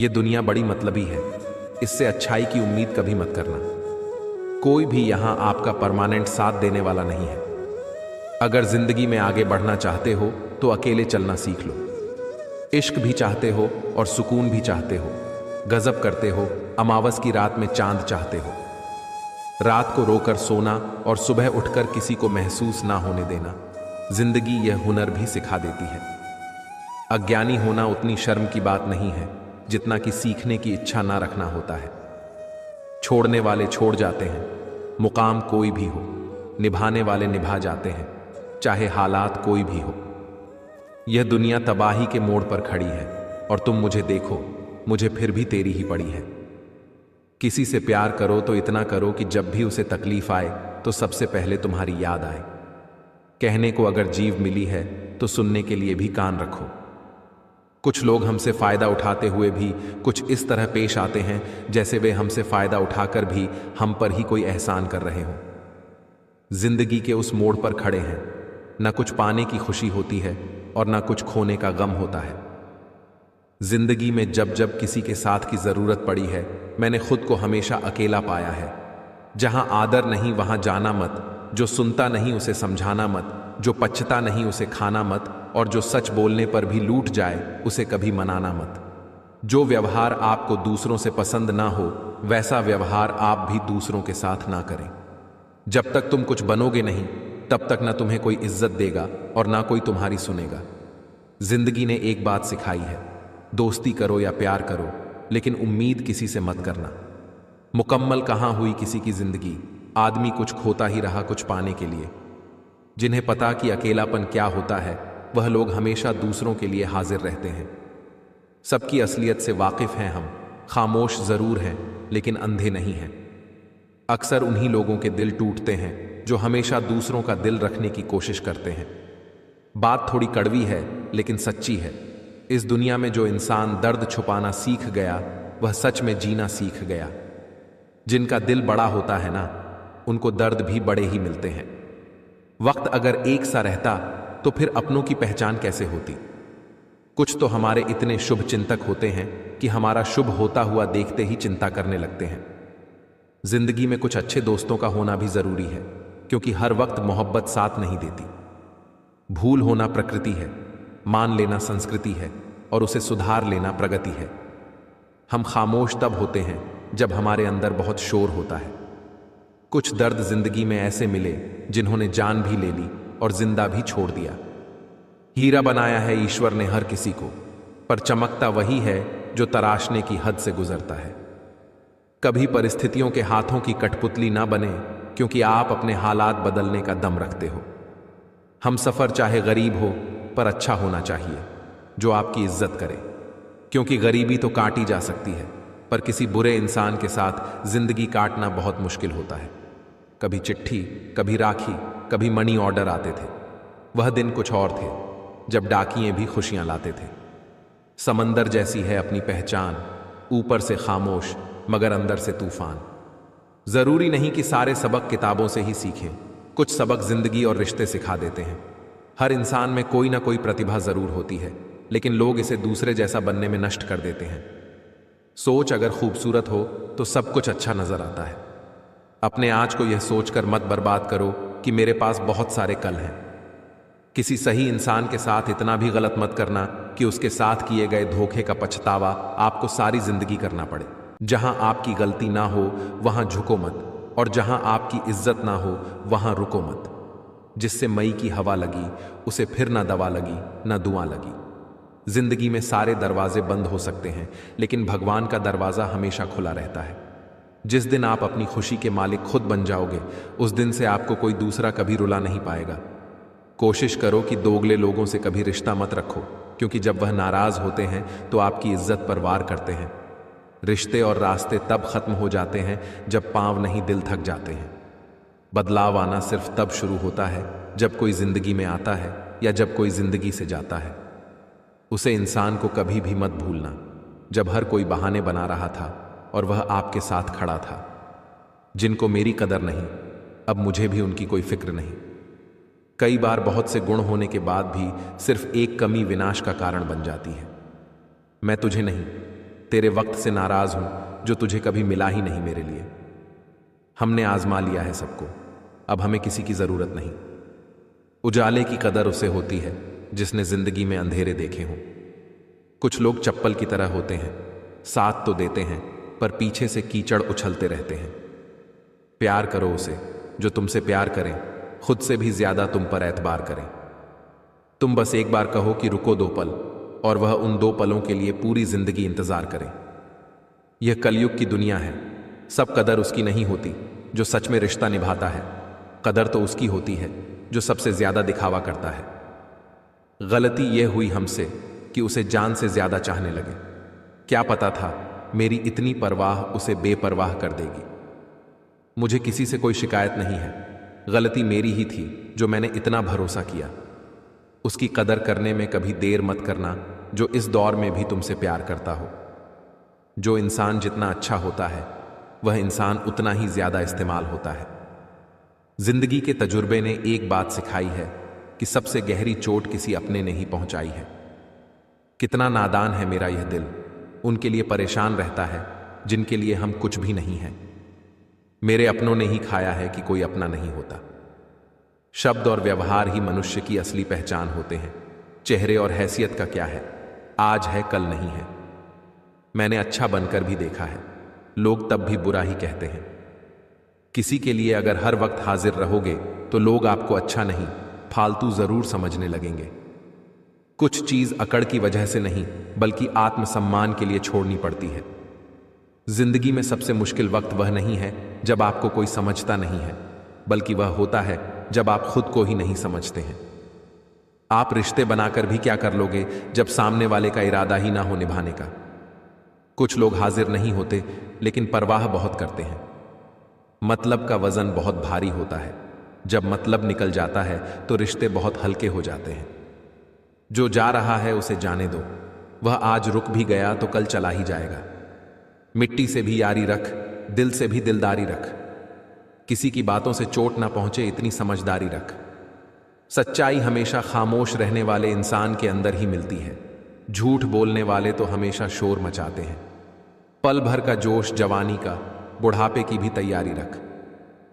ये दुनिया बड़ी मतलबी है, इससे अच्छाई की उम्मीद कभी मत करना। कोई भी यहां आपका परमानेंट साथ देने वाला नहीं है। अगर जिंदगी में आगे बढ़ना चाहते हो तो अकेले चलना सीख लो। इश्क भी चाहते हो और सुकून भी चाहते हो, गजब करते हो, अमावस की रात में चांद चाहते हो, रात को रोकर सोना और सुबह उठकर किसी को महसूस ना होने देना, जिंदगी यह हुनर भी सिखा देती है। अज्ञानी होना उतनी शर्म की बात नहीं है जितना कि सीखने की इच्छा ना रखना होता है। छोड़ने वाले छोड़ जाते हैं, मुकाम कोई भी हो, निभाने वाले निभा जाते हैं, चाहे हालात कोई भी हो। यह दुनिया तबाही के मोड़ पर खड़ी है और तुम मुझे देखो, मुझे फिर भी तेरी ही पड़ी है। किसी से प्यार करो तो इतना करो कि जब भी उसे तकलीफ आए तो सबसे पहले तुम्हारी याद आए। कहने को अगर जीव मिली है तो सुनने के लिए भी कान रखो। कुछ लोग हमसे फायदा उठाते हुए भी कुछ इस तरह पेश आते हैं जैसे वे हमसे फायदा उठाकर भी हम पर ही कोई एहसान कर रहे हों। जिंदगी के उस मोड़ पर खड़े हैं, न कुछ पाने की खुशी होती है और न कुछ खोने का गम होता है। जिंदगी में जब जब किसी के साथ की जरूरत पड़ी है, मैंने खुद को हमेशा अकेला पाया है। जहां आदर नहीं वहां जाना मत, जो सुनता नहीं उसे समझाना मत, जो पचता नहीं उसे खाना मत, और जो सच बोलने पर भी लूट जाए उसे कभी मनाना मत। जो व्यवहार आपको दूसरों से पसंद ना हो वैसा व्यवहार आप भी दूसरों के साथ ना करें। जब तक तुम कुछ बनोगे नहीं तब तक ना तुम्हें कोई इज्जत देगा और ना कोई तुम्हारी सुनेगा। जिंदगी ने एक बात सिखाई है, दोस्ती करो या प्यार करो लेकिन उम्मीद किसी से मत करना। मुकम्मल कहां हुई किसी की जिंदगी, आदमी कुछ खोता ही रहा कुछ पाने के लिए। जिन्हें पता कि अकेलापन क्या होता है वह लोग हमेशा दूसरों के लिए हाजिर रहते हैं। सबकी असलियत से वाकिफ हैं हम, खामोश जरूर हैं लेकिन अंधे नहीं हैं। अक्सर उन्हीं लोगों के दिल टूटते हैं जो हमेशा दूसरों का दिल रखने की कोशिश करते हैं। बात थोड़ी कड़वी है लेकिन सच्ची है। इस दुनिया में जो इंसान दर्द छुपाना सीख गया वह सच में जीना सीख गया। जिनका दिल बड़ा होता है ना, उनको दर्द भी बड़े ही मिलते हैं। वक्त अगर एक सा रहता तो फिर अपनों की पहचान कैसे होती। कुछ तो हमारे इतने शुभ चिंतक होते हैं कि हमारा शुभ होता हुआ देखते ही चिंता करने लगते हैं। जिंदगी में कुछ अच्छे दोस्तों का होना भी जरूरी है, क्योंकि हर वक्त मोहब्बत साथ नहीं देती। भूल होना प्रकृति है, मान लेना संस्कृति है और उसे सुधार लेना प्रगति है। हम खामोश तब होते हैं जब हमारे अंदर बहुत शोर होता है। कुछ दर्द जिंदगी में ऐसे मिले जिन्होंने जान भी ले ली और जिंदा भी छोड़ दिया। हीरा बनाया है ईश्वर ने हर किसी को, पर चमकता वही है जो तराशने की हद से गुजरता है। कभी परिस्थितियों के हाथों की कठपुतली ना बने, क्योंकि आप अपने हालात बदलने का दम रखते हो। हम सफर चाहे गरीब हो पर अच्छा होना चाहिए, जो आपकी इज्जत करे, क्योंकि गरीबी तो काटी जा सकती है पर किसी बुरे इंसान के साथ जिंदगी काटना बहुत मुश्किल होता है। कभी चिट्ठी, कभी राखी, कभी मनी ऑर्डर आते थे। वह दिन कुछ और थे जब डाकिये भी खुशियां लाते थे। समंदर जैसी है अपनी पहचान, ऊपर से खामोश मगर अंदर से तूफान। जरूरी नहीं कि सारे सबक किताबों से ही सीखें, कुछ सबक जिंदगी और रिश्ते सिखा देते हैं। हर इंसान में कोई ना कोई प्रतिभा जरूर होती है, लेकिन लोग इसे दूसरे जैसा बनने में नष्ट कर देते हैं। सोच अगर खूबसूरत हो तो सब कुछ अच्छा नजर आता है। अपने आज को यह सोचकर मत बर्बाद करो कि मेरे पास बहुत सारे कल हैं। किसी सही इंसान के साथ इतना भी गलत मत करना कि उसके साथ किए गए धोखे का पछतावा आपको सारी जिंदगी करना पड़े। जहां आपकी गलती ना हो वहां झुको मत, और जहां आपकी इज्जत ना हो वहां रुको मत। जिससे मई की हवा लगी उसे फिर ना दवा लगी ना दुआ लगी। जिंदगी में सारे दरवाजे बंद हो सकते हैं लेकिन भगवान का दरवाजा हमेशा खुला रहता है। जिस दिन आप अपनी खुशी के मालिक खुद बन जाओगे उस दिन से आपको कोई दूसरा कभी रुला नहीं पाएगा। कोशिश करो कि दोगले लोगों से कभी रिश्ता मत रखो, क्योंकि जब वह नाराज होते हैं तो आपकी इज्जत पर वार करते हैं। रिश्ते और रास्ते तब खत्म हो जाते हैं जब पांव नहीं दिल थक जाते हैं। बदलाव आना सिर्फ तब शुरू होता है जब कोई जिंदगी में आता है या जब कोई जिंदगी से जाता है। उसे इंसान को कभी भी मत भूलना जब हर कोई बहाने बना रहा था और वह आपके साथ खड़ा था। जिनको मेरी कदर नहीं, अब मुझे भी उनकी कोई फिक्र नहीं। कई बार बहुत से गुण होने के बाद भी सिर्फ एक कमी विनाश का कारण बन जाती है। मैं तुझे नहीं, तेरे वक्त से नाराज हूं जो तुझे कभी मिला ही नहीं मेरे लिए। हमने आजमा लिया है सबको, अब हमें किसी की जरूरत नहीं। उजाले की कदर उसे होती है जिसने जिंदगी में अंधेरे देखे हों। कुछ लोग चप्पल की तरह होते हैं, साथ तो देते हैं पर पीछे से कीचड़ उछलते रहते हैं। प्यार करो उसे जो तुमसे प्यार करें, खुद से भी ज्यादा तुम पर एतबार करें। तुम बस एक बार कहो कि रुको 2 पल, और वह उन 2 पलों के लिए पूरी जिंदगी इंतजार करें। यह कलयुग की दुनिया है, सब कदर उसकी नहीं होती जो सच में रिश्ता निभाता है। कदर तो उसकी होती है जो सबसे ज्यादा दिखावा करता है। गलती यह हुई हमसे कि उसे जान से ज्यादा चाहने लगे। क्या पता था मेरी इतनी परवाह उसे बेपरवाह कर देगी। मुझे किसी से कोई शिकायत नहीं है, गलती मेरी ही थी जो मैंने इतना भरोसा किया। उसकी कदर करने में कभी देर मत करना जो इस दौर में भी तुमसे प्यार करता हो। जो इंसान जितना अच्छा होता है वह इंसान उतना ही ज्यादा इस्तेमाल होता है। जिंदगी के तजुर्बे ने एक बात सिखाई है कि सबसे गहरी चोट किसी अपने ने ही पहुंचाई है। कितना नादान है मेरा यह दिल, उनके लिए परेशान रहता है जिनके लिए हम कुछ भी नहीं हैं। मेरे अपनों ने ही खाया है कि कोई अपना नहीं होता। शब्द और व्यवहार ही मनुष्य की असली पहचान होते हैं। चेहरे और हैसियत का क्या है, आज है कल नहीं है। मैंने अच्छा बनकर भी देखा है, लोग तब भी बुरा ही कहते हैं। किसी के लिए अगर हर वक्त हाजिर रहोगे तो लोग आपको अच्छा नहीं, फालतू जरूर समझने लगेंगे। कुछ चीज अकड़ की वजह से नहीं बल्कि आत्मसम्मान के लिए छोड़नी पड़ती है। जिंदगी में सबसे मुश्किल वक्त वह नहीं है जब आपको कोई समझता नहीं है, बल्कि वह होता है जब आप खुद को ही नहीं समझते हैं। आप रिश्ते बनाकर भी क्या कर लोगे जब सामने वाले का इरादा ही ना हो निभाने का। कुछ लोग हाजिर नहीं होते लेकिन परवाह बहुत करते हैं। मतलब का वजन बहुत भारी होता है, जब मतलब निकल जाता है तो रिश्ते बहुत हल्के हो जाते हैं। जो जा रहा है उसे जाने दो, वह आज रुक भी गया तो कल चला ही जाएगा। मिट्टी से भी यारी रख, दिल से भी दिलदारी रख। किसी की बातों से चोट ना पहुंचे इतनी समझदारी रख। सच्चाई हमेशा खामोश रहने वाले इंसान के अंदर ही मिलती है। झूठ बोलने वाले तो हमेशा शोर मचाते हैं। पल भर का जोश जवानी का, बुढ़ापे की भी तैयारी रख।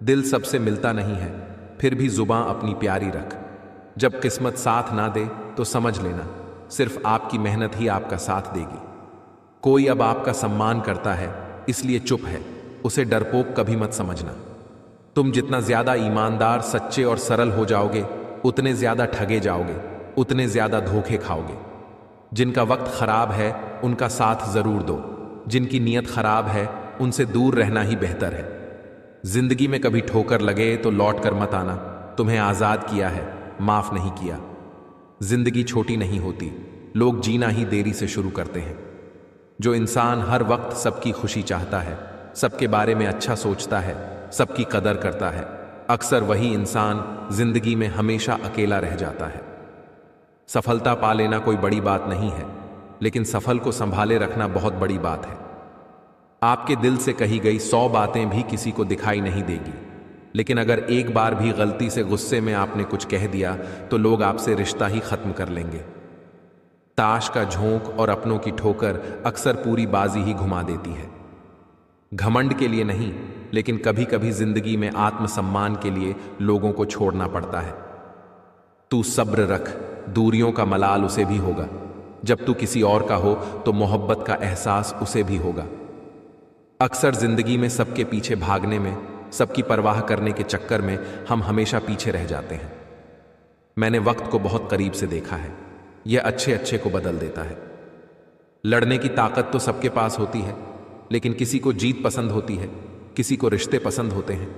दिल सबसे मिलता नहीं है, फिर भी जुबां अपनी प्यारी रख। जब किस्मत साथ ना दे तो समझ लेना सिर्फ आपकी मेहनत ही आपका साथ देगी। कोई अब आपका सम्मान करता है इसलिए चुप है, उसे डरपोक कभी मत समझना। तुम जितना ज्यादा ईमानदार, सच्चे और सरल हो जाओगे उतने ज्यादा ठगे जाओगे, उतने ज्यादा धोखे खाओगे। जिनका वक्त खराब है उनका साथ जरूर दो, जिनकी नीयत खराब है उनसे दूर रहना ही बेहतर है। जिंदगी में कभी ठोकर लगे तो लौट कर मत आना। तुम्हें आजाद किया है, माफ नहीं किया। जिंदगी छोटी नहीं होती, लोग जीना ही देरी से शुरू करते हैं। जो इंसान हर वक्त सबकी खुशी चाहता है, सबके बारे में अच्छा सोचता है, सबकी कदर करता है, अक्सर वही इंसान जिंदगी में हमेशा अकेला रह जाता है। सफलता पा लेना कोई बड़ी बात नहीं है, लेकिन सफल को संभाले रखना बहुत बड़ी बात है। आपके दिल से कही गई 100 बातें भी किसी को दिखाई नहीं देगी, लेकिन अगर एक बार भी गलती से गुस्से में आपने कुछ कह दिया तो लोग आपसे रिश्ता ही खत्म कर लेंगे। ताश का झोंक और अपनों की ठोकर अक्सर पूरी बाजी ही घुमा देती है। घमंड के लिए नहीं, लेकिन कभी कभी जिंदगी में आत्मसम्मान के लिए लोगों को छोड़ना पड़ता है। तू सब्र रख, दूरियों का मलाल उसे भी होगा। जब तू किसी और का हो तो मोहब्बत का एहसास उसे भी होगा। अक्सर जिंदगी में सबके पीछे भागने में, सबकी परवाह करने के चक्कर में हम हमेशा पीछे रह जाते हैं। मैंने वक्त को बहुत करीब से देखा है, यह अच्छे अच्छे को बदल देता है। लड़ने की ताकत तो सबके पास होती है, लेकिन किसी को जीत पसंद होती है, किसी को रिश्ते पसंद होते हैं।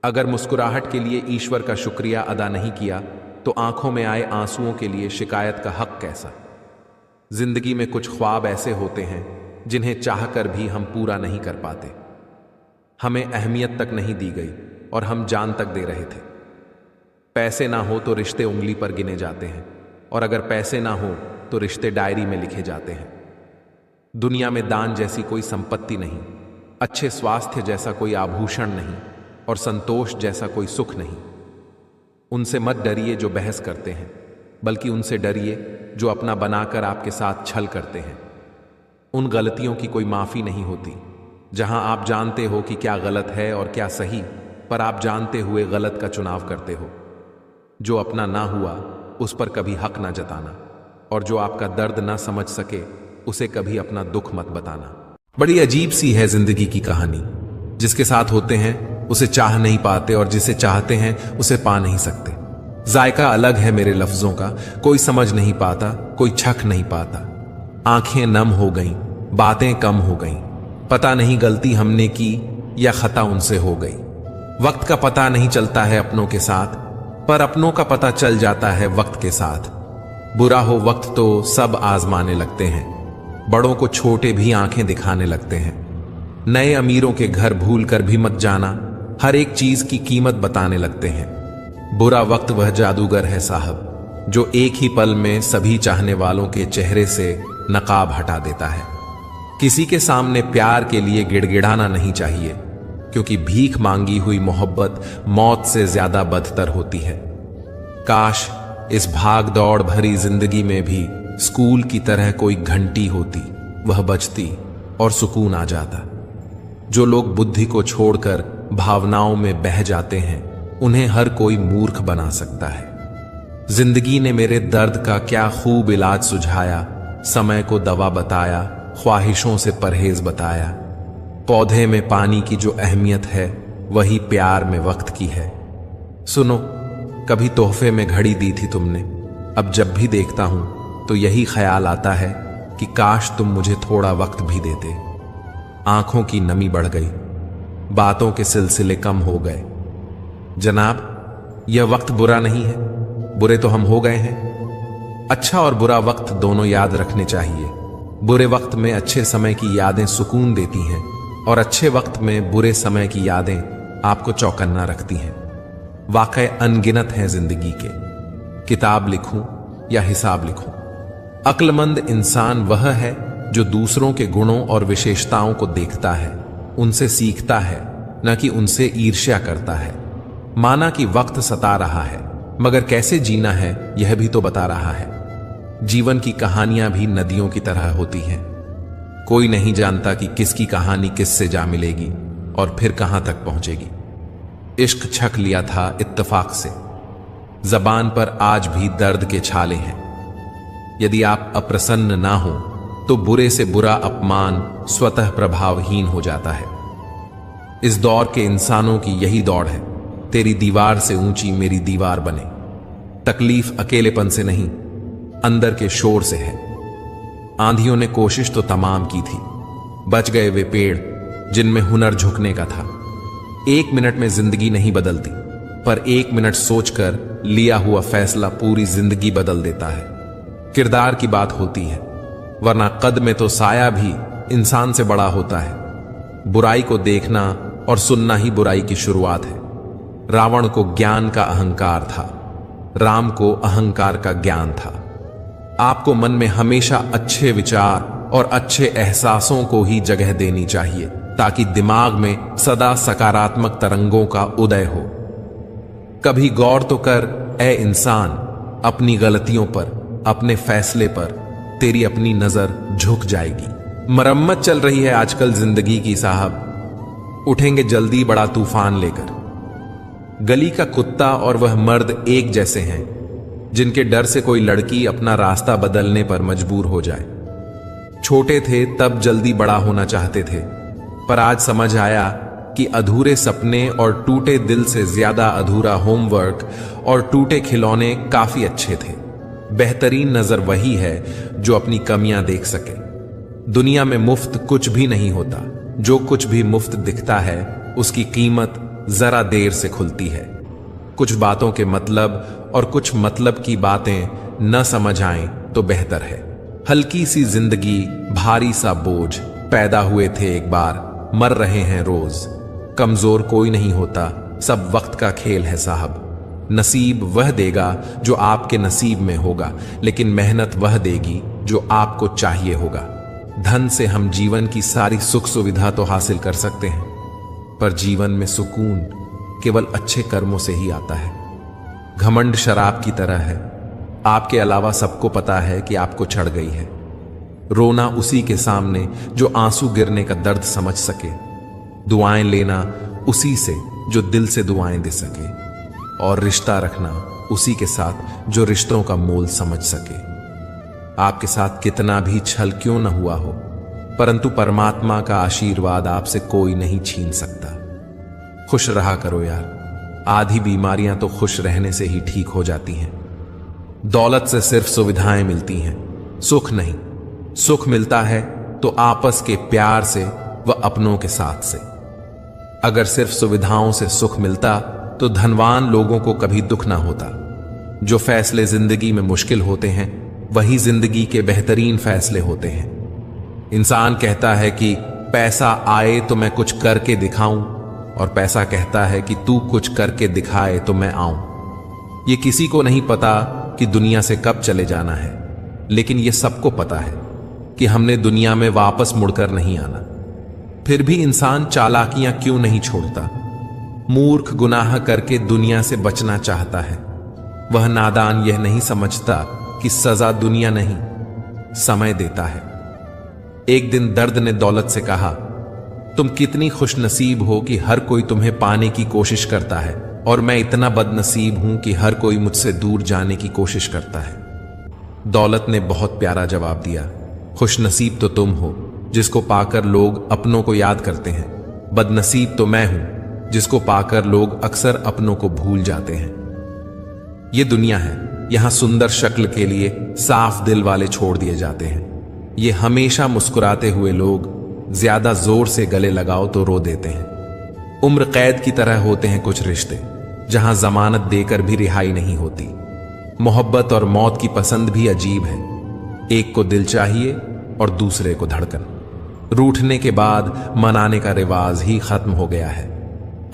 अगर मुस्कुराहट के लिए ईश्वर का शुक्रिया अदा नहीं किया तो आंखों में आए आंसुओं के लिए शिकायत का हक कैसा। जिंदगी में कुछ ख्वाब ऐसे होते हैं जिन्हें चाहकर भी हम पूरा नहीं कर पाते। हमें अहमियत तक नहीं दी गई और हम जान तक दे रहे थे। पैसे ना हो तो रिश्ते उंगली पर गिने जाते हैं, और अगर पैसे ना हो तो रिश्ते डायरी में लिखे जाते हैं। दुनिया में दान जैसी कोई संपत्ति नहीं, अच्छे स्वास्थ्य जैसा कोई आभूषण नहीं, और संतोष जैसा कोई सुख नहीं। उनसे मत डरिए जो बहस करते हैं, बल्कि उनसे डरिए जो अपना बनाकर आपके साथ छल करते हैं। उन गलतियों की कोई माफी नहीं होती जहां आप जानते हो कि क्या गलत है और क्या सही, पर आप जानते हुए गलत का चुनाव करते हो। जो अपना ना हुआ उस पर कभी हक ना जताना, और जो आपका दर्द ना समझ सके उसे कभी अपना दुख मत बताना। बड़ी अजीब सी है जिंदगी की कहानी। जिसके साथ होते हैं उसे चाह नहीं पाते, और जिसे चाहते हैं उसे पा नहीं सकते। जायका अलग है मेरे लफ्जों का, कोई समझ नहीं पाता, कोई छक नहीं पाता। आंखें नम हो गईं, बातें कम हो गईं, पता नहीं गलती हमने की या खता उनसे हो गई। वक्त का पता नहीं चलता है अपनों के साथ, पर अपनों का पता चल जाता है वक्त के साथ। बुरा हो वक्त तो सब आजमाने लगते हैं, बड़ों को छोटे भी आंखें दिखाने लगते हैं। नए अमीरों के घर भूल कर भी मत जाना, हर एक चीज की कीमत बताने लगते हैं। बुरा वक्त वह जादूगर है साहब, जो एक ही पल में सभी चाहने वालों के चेहरे से नकाब हटा देता है। किसी के सामने प्यार के लिए गिड़गिड़ाना नहीं चाहिए, क्योंकि भीख मांगी हुई मोहब्बत मौत से ज्यादा बदतर होती है। काश इस भाग दौड़ भरी जिंदगी में भी स्कूल की तरह कोई घंटी होती, वह बजती और सुकून आ जाता। जो लोग बुद्धि को छोड़कर भावनाओं में बह जाते हैं, उन्हें हर कोई मूर्ख बना सकता है। जिंदगी ने मेरे दर्द का क्या खूब इलाज सुझाया, समय को दवा बताया, ख्वाहिशों से परहेज बताया। पौधे में पानी की जो अहमियत है वही प्यार में वक्त की है। सुनो, कभी तोहफे में घड़ी दी थी तुमने, अब जब भी देखता हूं तो यही ख्याल आता है कि काश तुम मुझे थोड़ा वक्त भी देते। आंखों की नमी बढ़ गई, बातों के सिलसिले कम हो गए। जनाब, यह वक्त बुरा नहीं है, बुरे तो हम हो गए हैं। अच्छा और बुरा वक्त दोनों याद रखने चाहिए। बुरे वक्त में अच्छे समय की यादें सुकून देती हैं, और अच्छे वक्त में बुरे समय की यादें आपको चौकन्ना रखती हैं। वाकई अनगिनत हैं जिंदगी के, किताब लिखूं या हिसाब लिखूं। अक्लमंद इंसान वह है जो दूसरों के गुणों और विशेषताओं को देखता है, उनसे सीखता है, न कि उनसे ईर्ष्या करता है। माना कि वक्त सता रहा है, मगर कैसे जीना है यह भी तो बता रहा है। जीवन की कहानियां भी नदियों की तरह होती हैं। कोई नहीं जानता कि किसकी कहानी किससे जा मिलेगी और फिर कहां तक पहुंचेगी। इश्क छक लिया था इत्तेफाक से, जबान पर आज भी दर्द के छाले हैं। यदि आप अप्रसन्न ना हो तो बुरे से बुरा अपमान स्वतः प्रभावहीन हो जाता है। इस दौर के इंसानों की यही दौड़ है, तेरी दीवार से ऊंची मेरी दीवार बने। तकलीफ अकेलेपन से नहीं, अंदर के शोर से है। आंधियों ने कोशिश तो तमाम की थी, बच गए वे पेड़ जिनमें हुनर झुकने का था। 1 मिनट में जिंदगी नहीं बदलती, पर 1 मिनट सोचकर लिया हुआ फैसला पूरी जिंदगी बदल देता है। किरदार की बात होती है, वरना कद में तो साया भी इंसान से बड़ा होता है। बुराई को देखना और सुनना ही बुराई की शुरुआत है। रावण को ज्ञान का अहंकार था, राम को अहंकार का ज्ञान था। आपको मन में हमेशा अच्छे विचार और अच्छे एहसासों को ही जगह देनी चाहिए, ताकि दिमाग में सदा सकारात्मक तरंगों का उदय हो। कभी गौर तो कर ए इंसान, अपनी गलतियों पर, अपने फैसले पर तेरी अपनी नजर झुक जाएगी। मरम्मत चल रही है आजकल जिंदगी की साहब, उठेंगे जल्दी बड़ा तूफान लेकर। गली का कुत्ता और वह मर्द एक जैसे हैं, जिनके डर से कोई लड़की अपना रास्ता बदलने पर मजबूर हो जाए। छोटे थे तब जल्दी बड़ा होना चाहते थे, पर आज समझ आया कि अधूरे सपने और टूटे दिल से ज्यादा अधूरा होमवर्क और टूटे खिलौने काफी अच्छे थे। बेहतरीन नजर वही है जो अपनी कमियां देख सके। दुनिया में मुफ्त कुछ भी नहीं होता, जो कुछ भी मुफ्त दिखता है उसकी कीमत जरा देर से खुलती है। कुछ बातों के मतलब और कुछ मतलब की बातें न समझ आएं तो बेहतर है। हल्की सी जिंदगी, भारी सा बोझ, पैदा हुए थे एक बार, मर रहे हैं रोज। कमजोर कोई नहीं होता, सब वक्त का खेल है साहब। नसीब वह देगा जो आपके नसीब में होगा, लेकिन मेहनत वह देगी जो आपको चाहिए होगा। धन से हम जीवन की सारी सुख सुविधा तो हासिल कर सकते हैं, पर जीवन में सुकून केवल अच्छे कर्मों से ही आता है। घमंड शराब की तरह है, आपके अलावा सबको पता है कि आपको चढ़ गई है। रोना उसी के सामने जो आंसू गिरने का दर्द समझ सके, दुआएं लेना उसी से जो दिल से दुआएं दे सके, और रिश्ता रखना उसी के साथ जो रिश्तों का मोल समझ सके। आपके साथ कितना भी छल क्यों न हुआ हो, परंतु परमात्मा का आशीर्वाद आपसे कोई नहीं छीन सकता। खुश रहा करो यार, आधी बीमारियां तो खुश रहने से ही ठीक हो जाती हैं। दौलत से सिर्फ सुविधाएं मिलती हैं, सुख नहीं। सुख मिलता है तो आपस के प्यार से व अपनों के साथ से। अगर सिर्फ सुविधाओं से सुख मिलता तो धनवान लोगों को कभी दुख ना होता। जो फैसले जिंदगी में मुश्किल होते हैं वही जिंदगी के बेहतरीन फैसले होते हैं। इंसान कहता है कि पैसा आए तो मैं कुछ करके दिखाऊं, और पैसा कहता है कि तू कुछ करके दिखाए तो मैं आऊं। ये किसी को नहीं पता कि दुनिया से कब चले जाना है, लेकिन ये सबको पता है कि हमने दुनिया में वापस मुड़कर नहीं आना। फिर भी इंसान चालाकियां क्यों नहीं छोड़ता? मूर्ख गुनाह करके दुनिया से बचना चाहता है। वह नादान यह नहीं समझता कि सजा दुनिया नहीं, समय देता है। एक दिन दर्द ने दौलत से कहा, तुम कितनी खुशनसीब हो कि हर कोई तुम्हें पाने की कोशिश करता है, और मैं इतना बदनसीब हूं कि हर कोई मुझसे दूर जाने की कोशिश करता है। दौलत ने बहुत प्यारा जवाब दिया, खुशनसीब तो तुम हो जिसको पाकर लोग अपनों को याद करते हैं, बदनसीब तो मैं हूं जिसको पाकर लोग अक्सर अपनों को भूल जाते हैं। ये दुनिया है, यहां सुंदर शक्ल के लिए साफ दिल वाले छोड़ दिए जाते हैं। ये हमेशा मुस्कुराते हुए लोग ज्यादा जोर से गले लगाओ तो रो देते हैं। उम्र कैद की तरह होते हैं कुछ रिश्ते, जहां जमानत देकर भी रिहाई नहीं होती। मोहब्बत और मौत की पसंद भी अजीब है, एक को दिल चाहिए और दूसरे को धड़कन। रूठने के बाद मनाने का रिवाज ही खत्म हो गया है।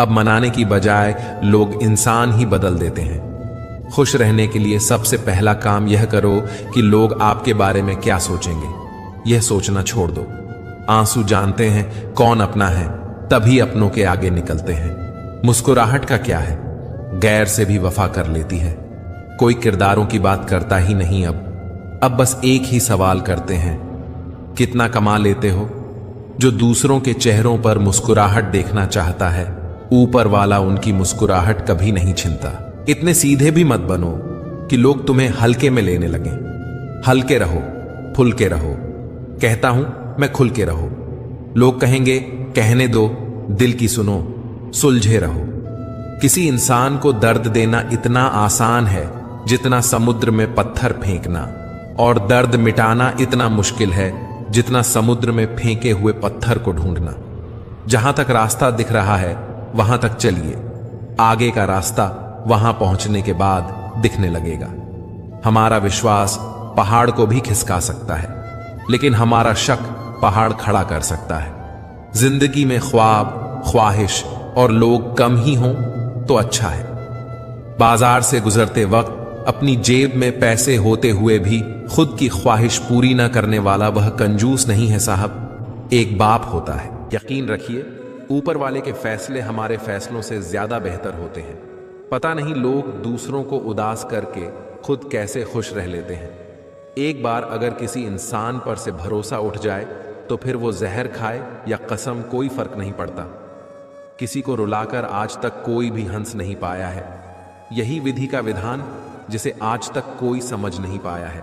अब मनाने की बजाय लोग इंसान ही बदल देते हैं। खुश रहने के लिए सबसे पहला काम यह करो कि लोग आपके बारे में क्या सोचेंगे, यह सोचना छोड़ दो। आंसू जानते हैं कौन अपना है, तभी अपनों के आगे निकलते हैं। मुस्कुराहट का क्या है, गैर से भी वफा कर लेती है। कोई किरदारों की बात करता ही नहीं अब बस एक ही सवाल करते हैं, कितना कमा लेते हो? जो दूसरों के चेहरों पर मुस्कुराहट देखना चाहता है, ऊपर वाला उनकी मुस्कुराहट कभी नहीं छिनता। इतने सीधे भी मत बनो कि लोग तुम्हें हल्के में लेने लगे। हल्के रहो, फुल के रहो। कहता हूं मैं, खुल के रहो। लोग कहेंगे कहने दो, दिल की सुनो, सुलझे रहो। किसी इंसान को दर्द देना इतना आसान है जितना समुद्र में पत्थर फेंकना, और दर्द मिटाना इतना मुश्किल है जितना समुद्र में फेंके हुए पत्थर को ढूंढना। जहां तक रास्ता दिख रहा है वहां तक चलिए, आगे का रास्ता वहां पहुंचने के बाद दिखने लगेगा। हमारा विश्वास पहाड़ को भी खिसका सकता है, लेकिन हमारा शक पहाड़ खड़ा कर सकता है। जिंदगी में ख्वाब, ख्वाहिश और लोग कम ही हों तो अच्छा है। बाजार से गुजरते वक्त अपनी जेब में पैसे होते हुए भी खुद की ख्वाहिश पूरी ना करने वाला वह कंजूस नहीं है साहब, एक बाप होता है। यकीन रखिए, ऊपर वाले के फैसले हमारे फैसलों से ज्यादा बेहतर होते हैं। पता नहीं लोग दूसरों को उदास करके खुद कैसे खुश रह लेते हैं। एक बार अगर किसी इंसान पर से भरोसा उठ जाए तो फिर वो जहर खाए या कसम कोई फर्क नहीं पड़ता। किसी को रुलाकर आज तक कोई भी हंस नहीं पाया है। यही विधि का विधान जिसे आज तक कोई समझ नहीं पाया है।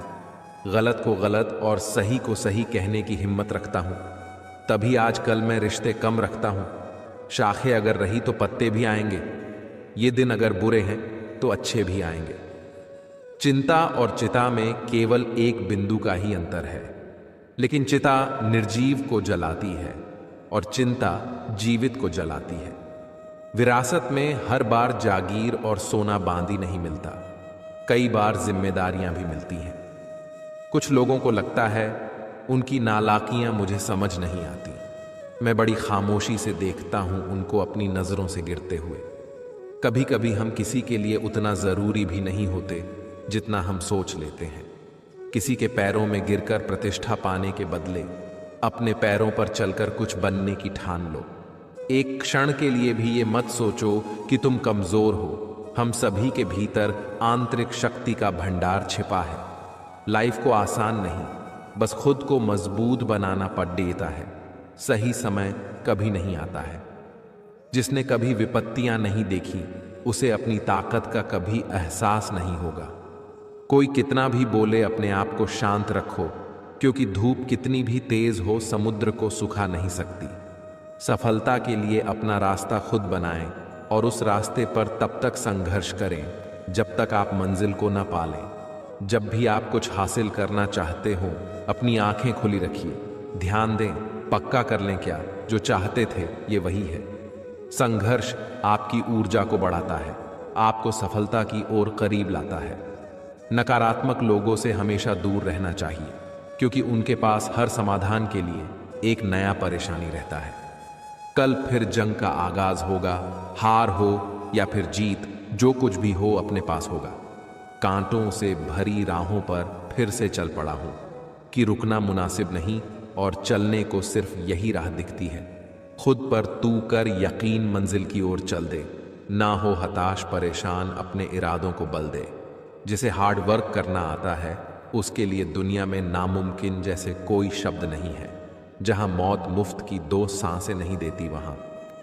गलत को गलत और सही को सही कहने की हिम्मत रखता हूं, तभी आजकल मैं रिश्ते कम रखता हूं। शाखें अगर रही तो पत्ते भी आएंगे। ये दिन अगर बुरे हैं तो अच्छे भी आएंगे। चिंता और चिता में केवल एक बिंदु का ही अंतर है, लेकिन चिता निर्जीव को जलाती है और चिंता जीवित को जलाती है। विरासत में हर बार जागीर और सोना बांदी नहीं मिलता, कई बार जिम्मेदारियां भी मिलती हैं। कुछ लोगों को लगता है उनकी नालाकियां मुझे समझ नहीं आती। मैं बड़ी खामोशी से देखता हूं उनको अपनी नजरों से गिरते हुए। कभी कभी हम किसी के लिए उतना जरूरी भी नहीं होते जितना हम सोच लेते हैं। किसी के पैरों में गिरकर प्रतिष्ठा पाने के बदले अपने पैरों पर चलकर कुछ बनने की ठान लो। एक क्षण के लिए भी ये मत सोचो कि तुम कमजोर हो। हम सभी के भीतर आंतरिक शक्ति का भंडार छिपा है। लाइफ को आसान नहीं, बस खुद को मजबूत बनाना पड़ देता है। सही समय कभी नहीं आता है। जिसने कभी विपत्तियां नहीं देखी उसे अपनी ताकत का कभी एहसास नहीं होगा। कोई कितना भी बोले अपने आप को शांत रखो, क्योंकि धूप कितनी भी तेज हो समुद्र को सुखा नहीं सकती। सफलता के लिए अपना रास्ता खुद बनाएं और उस रास्ते पर तब तक संघर्ष करें जब तक आप मंजिल को न पालें। जब भी आप कुछ हासिल करना चाहते हो अपनी आंखें खुली रखिए, ध्यान दें, पक्का कर लें क्या जो चाहते थे ये वही है। संघर्ष आपकी ऊर्जा को बढ़ाता है, आपको सफलता की ओर करीब लाता है। नकारात्मक लोगों से हमेशा दूर रहना चाहिए, क्योंकि उनके पास हर समाधान के लिए एक नया परेशानी रहता है। कल फिर जंग का आगाज होगा, हार हो या फिर जीत, जो कुछ भी हो अपने पास होगा। कांटों से भरी राहों पर फिर से चल पड़ा हूं कि रुकना मुनासिब नहीं और चलने को सिर्फ यही राह दिखती है। खुद पर तू कर यकीन, मंजिल की ओर चल दे, ना हो हताश परेशान, अपने इरादों को बल दे। जिसे हार्ड वर्क करना आता है उसके लिए दुनिया में नामुमकिन जैसे कोई शब्द नहीं है। जहां मौत मुफ्त की 2 सांसें नहीं देती, वहां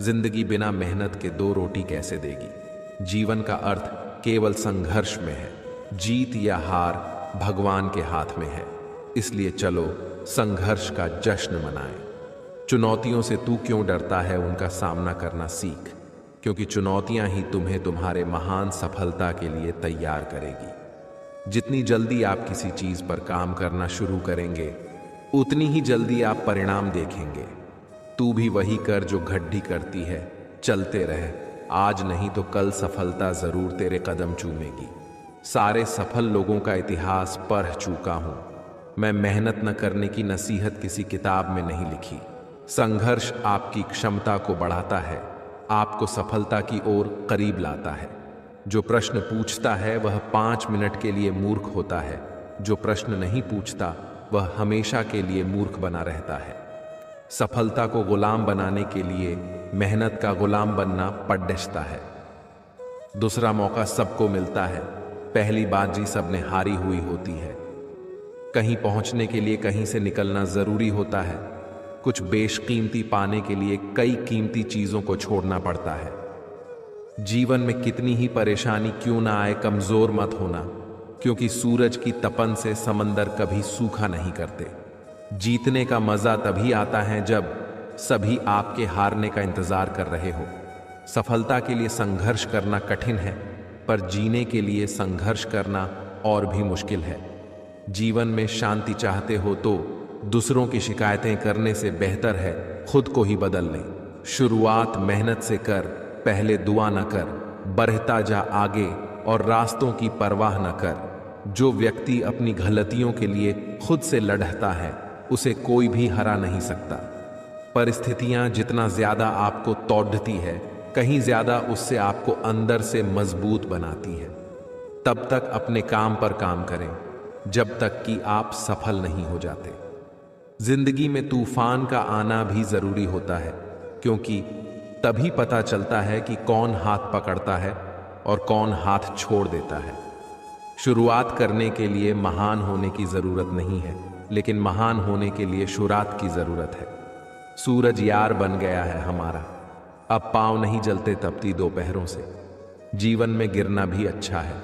जिंदगी बिना मेहनत के 2 रोटी कैसे देगी। जीवन का अर्थ केवल संघर्ष में है। जीत या हार भगवान के हाथ में है। इसलिए चलो संघर्ष का जश्न मनाएं। चुनौतियों से तू क्यों डरता है, उनका सामना करना सीख, क्योंकि चुनौतियां ही तुम्हें तुम्हारे महान सफलता के लिए तैयार करेगी। जितनी जल्दी आप किसी चीज पर काम करना शुरू करेंगे उतनी ही जल्दी आप परिणाम देखेंगे। तू भी वही कर जो घड्डी करती है, चलते रह, आज नहीं तो कल सफलता जरूर तेरे कदम चूमेगी। सारे सफल लोगों का इतिहास पढ़ चुका हूं मैं, मेहनत न करने की नसीहत किसी किताब में नहीं लिखी। संघर्ष आपकी क्षमता को बढ़ाता है, आपको सफलता की ओर करीब लाता है। जो प्रश्न पूछता है वह 5 मिनट के लिए मूर्ख होता है, जो प्रश्न नहीं पूछता वह हमेशा के लिए मूर्ख बना रहता है। सफलता को गुलाम बनाने के लिए मेहनत का गुलाम बनना पड़ता है। दूसरा मौका सबको मिलता है, पहली बाजी सबने हारी हुई होती है। कहीं पहुंचने के लिए कहीं से निकलना जरूरी होता है। कुछ बेशकीमती पाने के लिए कई कीमती चीजों को छोड़ना पड़ता है। जीवन में कितनी ही परेशानी क्यों ना आए, कमजोर मत होना, क्योंकि सूरज की तपन से समंदर कभी सूखा नहीं करते। जीतने का मजा तभी आता है जब सभी आपके हारने का इंतजार कर रहे हो। सफलता के लिए संघर्ष करना कठिन है, पर जीने के लिए संघर्ष करना और भी मुश्किल है। जीवन में शांति चाहते हो तो दूसरों की शिकायतें करने से बेहतर है खुद को ही बदल लें। शुरुआत मेहनत से कर, पहले दुआ न कर, बढ़ता जा आगे और रास्तों की परवाह न कर। जो व्यक्ति अपनी गलतियों के लिए खुद से लड़ता है उसे कोई भी हरा नहीं सकता। परिस्थितियां जितना ज्यादा आपको तोड़ती है, कहीं ज्यादा उससे आपको अंदर से मजबूत बनाती है। तब तक अपने काम पर काम करें जब तक कि आप सफल नहीं हो जाते। जिंदगी में तूफान का आना भी जरूरी होता है, क्योंकि तभी पता चलता है कि कौन हाथ पकड़ता है और कौन हाथ छोड़ देता है। शुरुआत करने के लिए महान होने की जरूरत नहीं है, लेकिन महान होने के लिए शुरुआत की जरूरत है। सूरज यार बन गया है हमारा, अब पांव नहीं जलते तपती दोपहरों से। जीवन में गिरना भी अच्छा है,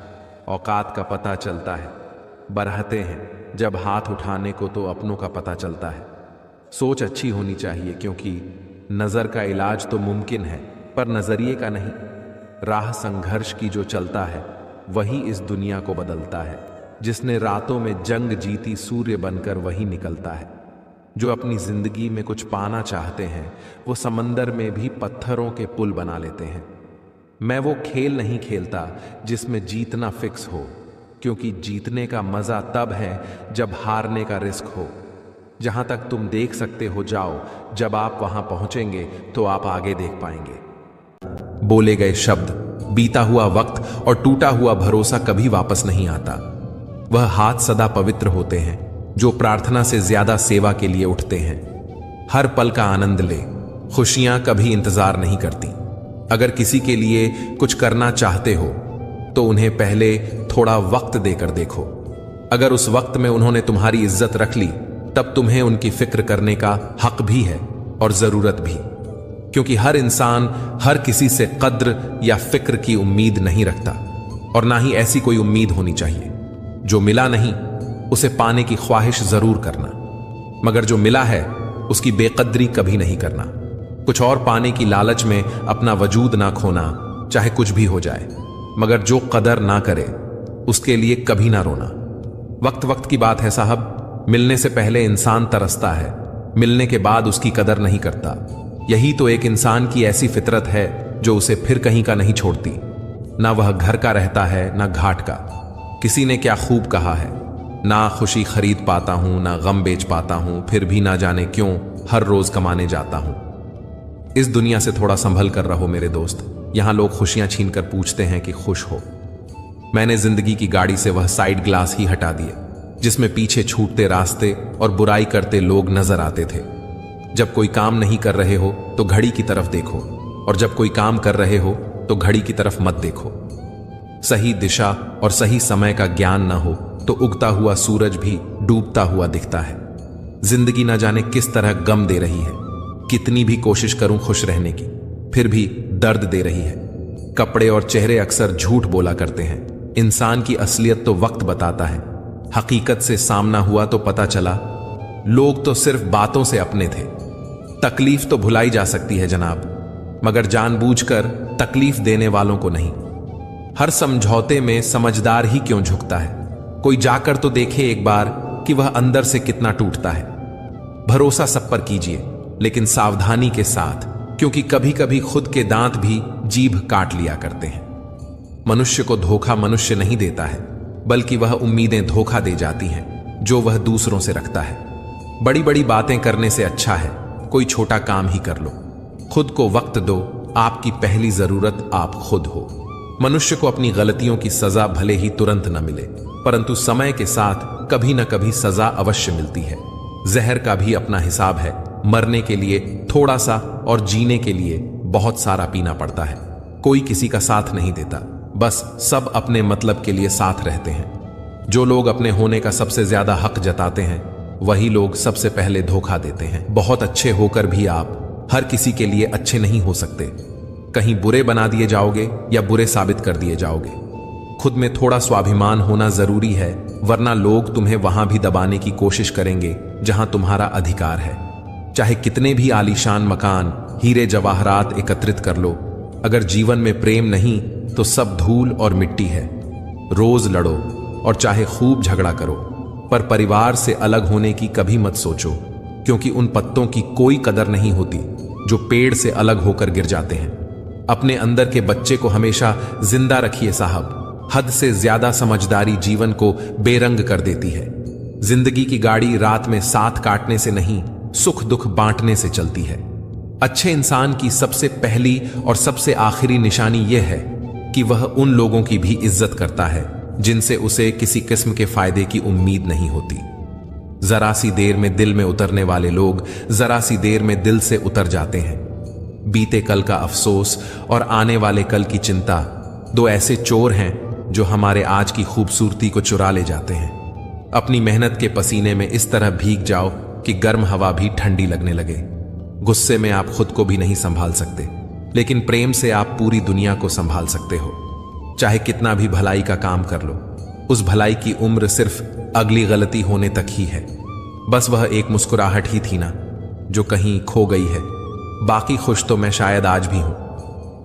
औकात का पता चलता है। बरहते हैं जब हाथ उठाने को तो अपनों का पता चलता है। सोच अच्छी होनी चाहिए, क्योंकि नजर का इलाज तो मुमकिन है पर नजरिए का नहीं। राह संघर्ष की जो चलता है वही इस दुनिया को बदलता है। जिसने रातों में जंग जीती सूर्य बनकर वही निकलता है। जो अपनी जिंदगी में कुछ पाना चाहते हैं वो समंदर में भी पत्थरों के पुल बना लेते हैं। मैं वो खेल नहीं खेलता जिसमें जीतना फिक्स हो, क्योंकि जीतने का मजा तब है जब हारने का रिस्क हो। जहां तक तुम देख सकते हो जाओ, जब आप वहां पहुंचेंगे तो आप आगे देख पाएंगे। बोले गए शब्द, बीता हुआ वक्त और टूटा हुआ भरोसा कभी वापस नहीं आता। वह हाथ सदा पवित्र होते हैं जो प्रार्थना से ज्यादा सेवा के लिए उठते हैं। हर पल का आनंद ले, खुशियां कभी इंतजार नहीं करती। अगर किसी के लिए कुछ करना चाहते हो तो उन्हें पहले थोड़ा वक्त देकर देखो। अगर उस वक्त में उन्होंने तुम्हारी इज्जत रख ली तब तुम्हें उनकी फिक्र करने का हक भी है और जरूरत भी, क्योंकि हर इंसान हर किसी से कद्र या फिक्र की उम्मीद नहीं रखता, और ना ही ऐसी कोई उम्मीद होनी चाहिए। जो मिला नहीं उसे पाने की ख्वाहिश जरूर करना, मगर जो मिला है उसकी बेकद्री कभी नहीं करना। कुछ और पाने की लालच में अपना वजूद ना खोना, चाहे कुछ भी हो जाए, मगर जो कदर ना करे उसके लिए कभी ना रोना। वक्त वक्त की बात है साहब, मिलने से पहले इंसान तरसता है, मिलने के बाद उसकी कदर नहीं करता। यही तो एक इंसान की ऐसी फितरत है जो उसे फिर कहीं का नहीं छोड़ती। ना वह घर का रहता है ना घाट का। किसी ने क्या खूब कहा है, ना खुशी खरीद पाता हूं ना गम बेच पाता हूं, फिर भी ना जाने क्यों हर रोज कमाने जाता हूं। इस दुनिया से थोड़ा संभल कर रहो मेरे दोस्त। यहां लोग खुशियां छीन कर पूछते हैं कि खुश हो। मैंने जिंदगी की गाड़ी से वह साइड ग्लास ही हटा दिए जिसमें पीछे छूटते रास्ते और बुराई करते लोग नजर आते थे। जब कोई काम नहीं कर रहे हो तो घड़ी की तरफ देखो, और जब कोई काम कर रहे हो तो घड़ी की तरफ मत देखो। सही दिशा और सही समय का ज्ञान ना हो तो उगता हुआ सूरज भी डूबता हुआ दिखता है। जिंदगी ना जाने किस तरह गम दे रही है। कितनी भी कोशिश करूं खुश रहने की, फिर भी दर्द दे रही है। कपड़े और चेहरे अक्सर झूठ बोला करते हैं। इंसान की असलियत तो वक्त बताता है। हकीकत से सामना हुआ तो पता चला लोग तो सिर्फ बातों से अपने थे। तकलीफ तो भुलाई जा सकती है जनाब, मगर जानबूझकर तकलीफ देने वालों को नहीं। हर समझौते में समझदार ही क्यों झुकता है। कोई जाकर तो देखे एक बार कि वह अंदर से कितना टूटता है। भरोसा सब पर कीजिए, लेकिन सावधानी के साथ, क्योंकि कभी कभी खुद के दांत भी जीभ काट लिया करते हैं। मनुष्य को धोखा मनुष्य नहीं देता है, बल्कि वह उम्मीदें धोखा दे जाती हैं जो वह दूसरों से रखता है। बड़ी बड़ी बातें करने से अच्छा है कोई छोटा काम ही कर लो। खुद को वक्त दो, आपकी पहली जरूरत आप खुद हो। मनुष्य को अपनी गलतियों की सजा भले ही तुरंत न मिले, परंतु समय के साथ कभी न कभी सजा अवश्य मिलती है। जहर का भी अपना हिसाब है। मरने के लिए थोड़ा सा और जीने के लिए बहुत सारा पीना पड़ता है। कोई किसी का साथ नहीं देता, बस सब अपने मतलब के लिए साथ रहते हैं। जो लोग अपने होने का सबसे ज्यादा हक जताते हैं वही लोग सबसे पहले धोखा देते हैं। बहुत अच्छे होकर भी आप हर किसी के लिए अच्छे नहीं हो सकते। कहीं बुरे बना दिए जाओगे या बुरे साबित कर दिए जाओगे। खुद में थोड़ा स्वाभिमान होना जरूरी है, वरना लोग तुम्हें वहां भी दबाने की कोशिश करेंगे जहां तुम्हारा अधिकार है। चाहे कितने भी आलीशान मकान, हीरे जवाहरात एकत्रित कर लो, अगर जीवन में प्रेम नहीं तो सब धूल और मिट्टी है। रोज लड़ो और चाहे खूब झगड़ा करो, पर परिवार से अलग होने की कभी मत सोचो, क्योंकि उन पत्तों की कोई कदर नहीं होती जो पेड़ से अलग होकर गिर जाते हैं। अपने अंदर के बच्चे को हमेशा जिंदा रखिए साहब। हद से ज्यादा समझदारी जीवन को बेरंग कर देती है। जिंदगी की गाड़ी रात में साथ काटने से नहीं, सुख दुख बांटने से चलती है। अच्छे इंसान की सबसे पहली और सबसे आखिरी निशानी यह है कि वह उन लोगों की भी इज्जत करता है जिनसे उसे किसी किस्म के फायदे की उम्मीद नहीं होती। जरा सी देर में दिल में उतरने वाले लोग जरा सी देर में दिल से उतर जाते हैं। बीते कल का अफसोस और आने वाले कल की चिंता दो ऐसे चोर हैं जो हमारे आज की खूबसूरती को चुरा ले जाते हैं। अपनी मेहनत के पसीने में इस तरह भीग जाओ कि गर्म हवा भी ठंडी लगने लगे। गुस्से में आप खुद को भी नहीं संभाल सकते, लेकिन प्रेम से आप पूरी दुनिया को संभाल सकते हो। चाहे कितना भी भलाई का काम कर लो, उस भलाई की उम्र सिर्फ अगली गलती होने तक ही है। बस वह एक मुस्कुराहट ही थी ना जो कहीं खो गई है। बाकी खुश तो मैं शायद आज भी हूं।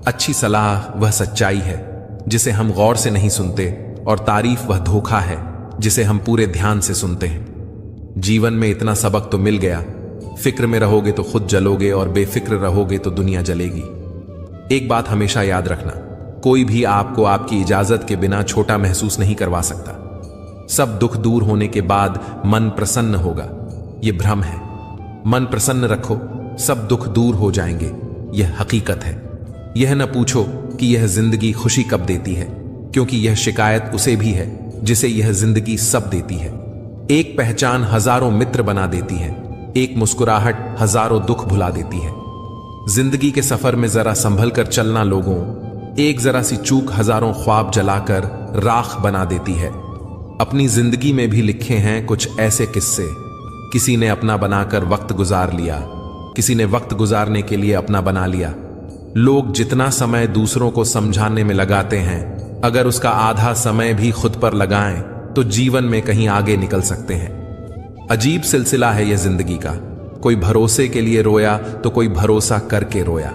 अच्छी सलाह वह सच्चाई है जिसे हम गौर से नहीं सुनते, और तारीफ वह धोखा है जिसे हम पूरे ध्यान से सुनते हैं। जीवन में इतना सबक तो मिल गया, फिक्र में रहोगे तो खुद जलोगे और बेफिक्र रहोगे तो दुनिया जलेगी। एक बात हमेशा याद रखना, कोई भी आपको आपकी इजाजत के बिना छोटा महसूस नहीं करवा सकता। सब दुख दूर होने के बाद मन प्रसन्न होगा, यह भ्रम है। मन प्रसन्न रखो, सब दुख दूर हो जाएंगे, यह हकीकत है। यह न पूछो कि यह जिंदगी खुशी कब देती है, क्योंकि यह शिकायत उसे भी है जिसे यह जिंदगी सब देती है। एक पहचान हजारों मित्र बना देती है, एक मुस्कुराहट हजारों दुख भुला देती है। जिंदगी के सफर में जरा संभल कर चलना लोगों, एक जरा सी चूक हजारों ख्वाब जलाकर राख बना देती है। अपनी जिंदगी में भी लिखे हैं कुछ ऐसे किस्से किसी ने अपना बनाकर वक्त गुजार लिया, किसी ने वक्त गुजारने के लिए अपना बना लिया। लोग जितना समय दूसरों को समझाने में लगाते हैं, अगर उसका आधा समय भी खुद पर लगाएं तो जीवन में कहीं आगे निकल सकते हैं। अजीब सिलसिला है यह जिंदगी का। कोई भरोसे के लिए रोया तो कोई भरोसा करके रोया।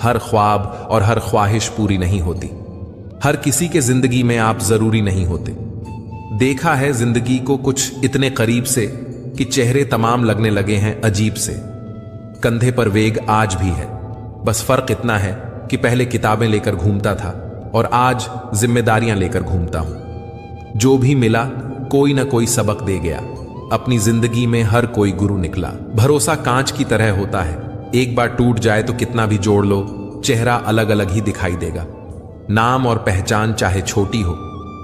हर ख्वाब और हर ख्वाहिश पूरी नहीं होती। हर किसी के जिंदगी में आप जरूरी नहीं होते। देखा है जिंदगी को कुछ इतने करीब से कि चेहरे तमाम लगने लगे हैं अजीब से। कंधे पर वेग आज भी है, बस फर्क इतना है कि पहले किताबें लेकर घूमता था और आज जिम्मेदारियां लेकर घूमता हूं। जो भी मिला कोई ना कोई सबक दे गया। अपनी जिंदगी में हर कोई गुरु निकला। भरोसा कांच की तरह होता है, एक बार टूट जाए तो कितना भी जोड़ लो, चेहरा अलग अलग ही दिखाई देगा। नाम और पहचान चाहे छोटी हो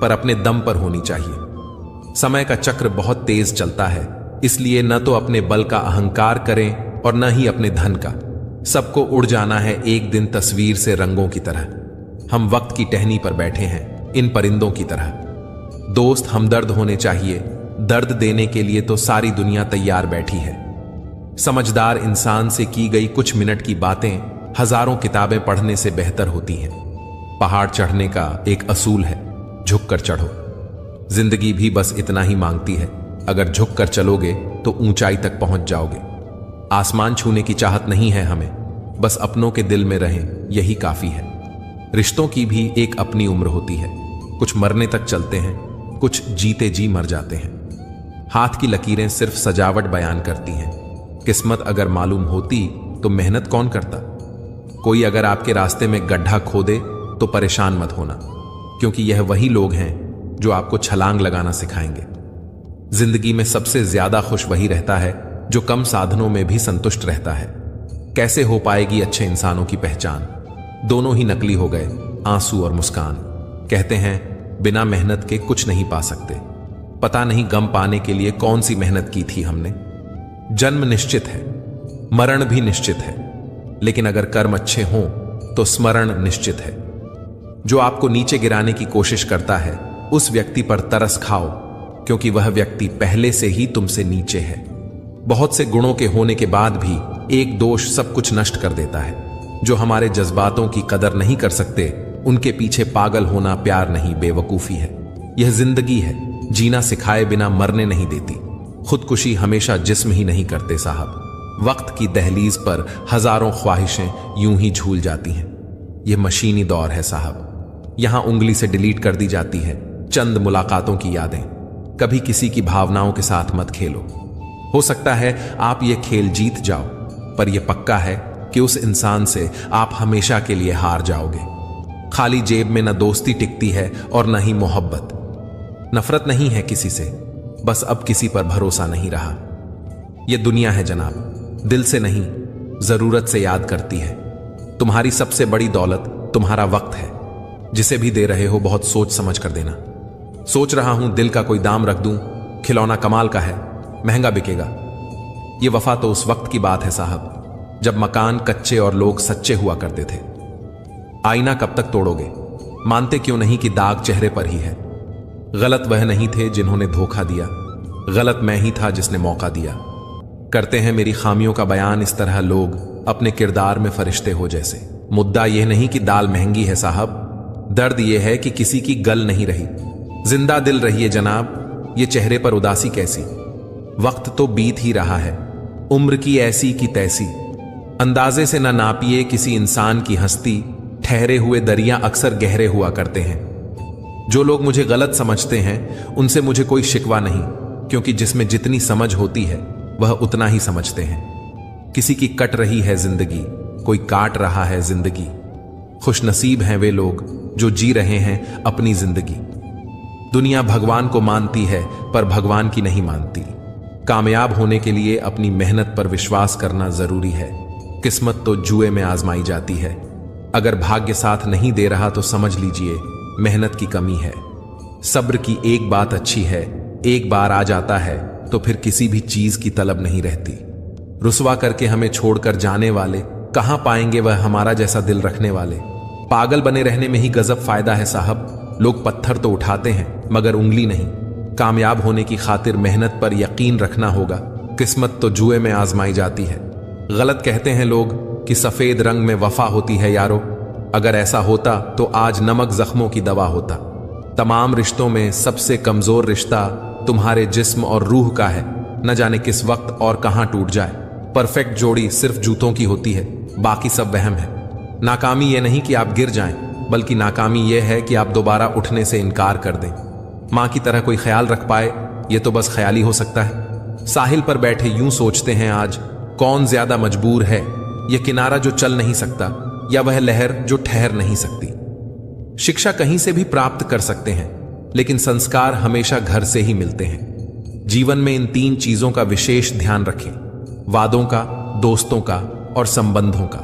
पर अपने दम पर होनी चाहिए। समय का चक्र बहुत तेज चलता है, इसलिए न तो अपने बल का अहंकार करें और न ही अपने धन का। सबको उड़ जाना है एक दिन तस्वीर से रंगों की तरह। हम वक्त की टहनी पर बैठे हैं इन परिंदों की तरह। दोस्त हमदर्द होने चाहिए, दर्द देने के लिए तो सारी दुनिया तैयार बैठी है। समझदार इंसान से की गई कुछ मिनट की बातें हजारों किताबें पढ़ने से बेहतर होती हैं। पहाड़ चढ़ने का एक असूल है, झुककर चढ़ो। जिंदगी भी बस इतना ही मांगती है, अगर झुककर चलोगे तो ऊंचाई तक पहुंच जाओगे। आसमान छूने की चाहत नहीं है हमें, बस अपनों के दिल में रहें यही काफी है। रिश्तों की भी एक अपनी उम्र होती है, कुछ मरने तक चलते हैं, कुछ जीते जी मर जाते हैं। हाथ की लकीरें सिर्फ सजावट बयान करती हैं। किस्मत अगर मालूम होती तो मेहनत कौन करता। कोई अगर आपके रास्ते में गड्ढा खोदे तो परेशान मत होना, क्योंकि यह वही लोग हैं जो आपको छलांग लगाना सिखाएंगे। जिंदगी में सबसे ज्यादा खुश वही रहता है जो कम साधनों में भी संतुष्ट रहता है। कैसे हो पाएगी अच्छे इंसानों की पहचान? दोनों ही नकली हो गए, आंसू और मुस्कान। कहते हैं बिना मेहनत के कुछ नहीं पा सकते। पता नहीं गम पाने के लिए कौन सी मेहनत की थी हमने। जन्म निश्चित है, मरण भी निश्चित है, लेकिन अगर कर्म अच्छे हों तो स्मरण निश्चित है। जो आपको नीचे गिराने की कोशिश करता है उस व्यक्ति पर तरस खाओ, क्योंकि वह व्यक्ति पहले से ही तुमसे नीचे है। बहुत से गुणों के होने के बाद भी एक दोष सब कुछ नष्ट कर देता है। जो हमारे जज्बातों की कदर नहीं कर सकते, उनके पीछे पागल होना प्यार नहीं, बेवकूफी है। यह जिंदगी है, जीना सिखाए बिना मरने नहीं देती। खुदकुशी हमेशा जिस्म ही नहीं करते साहब। वक्त की दहलीज पर हजारों ख्वाहिशें यूं ही झूल जाती हैं। यह मशीनी दौर है साहब। यहां उंगली से डिलीट कर दी जाती है चंद मुलाकातों की यादें। कभी किसी की भावनाओं के साथ मत खेलो। हो सकता है आप ये खेल जीत जाओ, पर यह पक्का है कि उस इंसान से आप हमेशा के लिए हार जाओगे। खाली जेब में न दोस्ती टिकती है और न ही मोहब्बत। नफरत नहीं है किसी से, बस अब किसी पर भरोसा नहीं रहा। यह दुनिया है जनाब, दिल से नहीं जरूरत से याद करती है। तुम्हारी सबसे बड़ी दौलत तुम्हारा वक्त है। जिसे भी दे रहे हो बहुत सोच समझ कर देना। सोच रहा हूं दिल का कोई दाम रख दूं, खिलौना कमाल का है, महंगा बिकेगा। यह वफा तो उस वक्त की बात है साहब, जब मकान कच्चे और लोग सच्चे हुआ करते थे। आईना कब तक तोड़ोगे? मानते क्यों नहीं कि दाग चेहरे पर ही है? गलत वह नहीं थे जिन्होंने धोखा दिया, गलत मैं ही था जिसने मौका दिया। करते हैं मेरी खामियों का बयान इस तरह लोग अपने किरदार में फरिश्ते हो जैसे। मुद्दा यह नहीं कि दाल महंगी है साहब, दर्द यह है कि किसी की गल नहीं रही। जिंदा दिल रहिए जनाब, ये चेहरे पर उदासी कैसी। वक्त तो बीत ही रहा है, उम्र की ऐसी की तैसी। अंदाजे से न नापिए किसी इंसान की हस्ती, ठहरे हुए दरिया अक्सर गहरे हुआ करते हैं। जो लोग मुझे गलत समझते हैं उनसे मुझे कोई शिकवा नहीं, क्योंकि जिसमें जितनी समझ होती है वह उतना ही समझते हैं। किसी की कट रही है जिंदगी, कोई काट रहा है जिंदगी। खुशनसीब हैं वे लोग जो जी रहे हैं अपनी जिंदगी। दुनिया भगवान को मानती है पर भगवान की नहीं मानती। कामयाब होने के लिए अपनी मेहनत पर विश्वास करना जरूरी है। किस्मत तो जुए में आजमाई जाती है। अगर भाग्य साथ नहीं दे रहा तो समझ लीजिए मेहनत की कमी है। सब्र की एक बात अच्छी है, एक बार आ जाता है तो फिर किसी भी चीज की तलब नहीं रहती। रुसवा करके हमें छोड़कर जाने वाले कहां पाएंगे वह हमारा जैसा दिल रखने वाले। पागल बने रहने में ही गजब फायदा है साहब। लोग पत्थर तो उठाते हैं मगर उंगली नहीं। कामयाब होने की खातिर मेहनत पर यकीन रखना होगा, किस्मत तो जुए में आजमाई जाती है। गलत कहते हैं लोग कि सफेद रंग में वफा होती है यारो। अगर ऐसा होता तो आज नमक जख्मों की दवा होता। तमाम रिश्तों में सबसे कमजोर रिश्ता तुम्हारे जिस्म और रूह का है। न जाने किस वक्त और कहां टूट जाए। परफेक्ट जोड़ी सिर्फ जूतों की होती है, बाकी सब वहम है। नाकामी यह नहीं कि आप गिर जाएं, बल्कि नाकामी यह है कि आप दोबारा उठने से इनकार कर दें। मां की तरह कोई ख्याल रख पाए, यह तो बस ख्याल ही हो सकता है। साहिल पर बैठे यूं सोचते हैं आज, कौन ज्यादा मजबूर है, यह किनारा जो चल नहीं सकता या वह लहर जो ठहर नहीं सकती। शिक्षा कहीं से भी प्राप्त कर सकते हैं, लेकिन संस्कार हमेशा घर से ही मिलते हैं। जीवन में इन 3 चीजों का विशेष ध्यान रखें, वादों का, दोस्तों का और संबंधों का,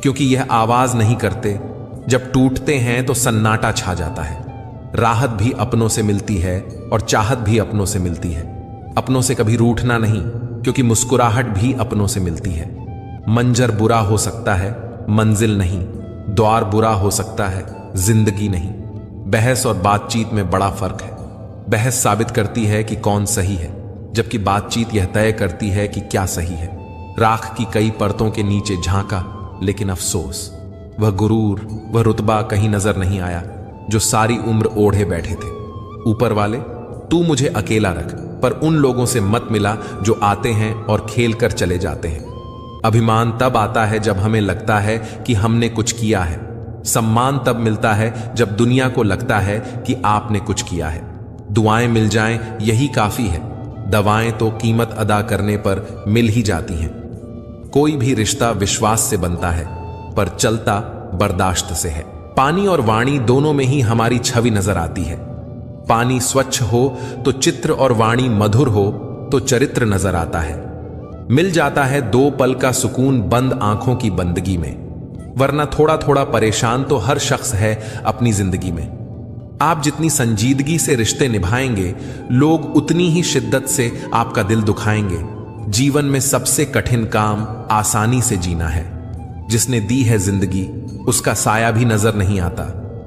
क्योंकि यह आवाज नहीं करते। जब टूटते हैं तो सन्नाटा छा जाता है। राहत भी अपनों से मिलती है और चाहत भी अपनों से मिलती है। अपनों से कभी रूठना नहीं, क्योंकि मुस्कुराहट भी अपनों से मिलती है। मंजर बुरा हो सकता है, मंजिल नहीं। द्वार बुरा हो सकता है, जिंदगी नहीं। बहस और बातचीत में बड़ा फर्क है। बहस साबित करती है कि कौन सही है, जबकि बातचीत यह तय करती है कि क्या सही है। राख की कई परतों के नीचे झांका, लेकिन अफसोस, वह गुरूर, वह रुतबा कहीं नजर नहीं आया जो सारी उम्र ओढ़े बैठे थे। ऊपर वाले, तू मुझे अकेला रख, पर उन लोगों से मत मिला जो आते हैं और खेल कर चले जाते हैं। अभिमान तब आता है जब हमें लगता है कि हमने कुछ किया है। सम्मान तब मिलता है जब दुनिया को लगता है कि आपने कुछ किया है। दुआएं मिल जाएं यही काफी है। दवाएं तो कीमत अदा करने पर मिल ही जाती हैं। कोई भी रिश्ता विश्वास से बनता है, पर चलता बर्दाश्त से है। पानी और वाणी दोनों में ही हमारी छवि नजर आती है। पानी स्वच्छ हो तो चित्र और वाणी मधुर हो तो चरित्र नजर आता है। मिल जाता है 2 पल का सुकून बंद आंखों की बंदगी में, वरना थोड़ा थोड़ा परेशान तो हर शख्स है अपनी जिंदगी में। आप जितनी संजीदगी से रिश्ते निभाएंगे, लोग उतनी ही शिद्दत से आपका दिल दुखाएंगे। जीवन में सबसे कठिन काम आसानी से जीना है। जिसने दी है जिंदगी, उसका साया भी नजर नहीं आता।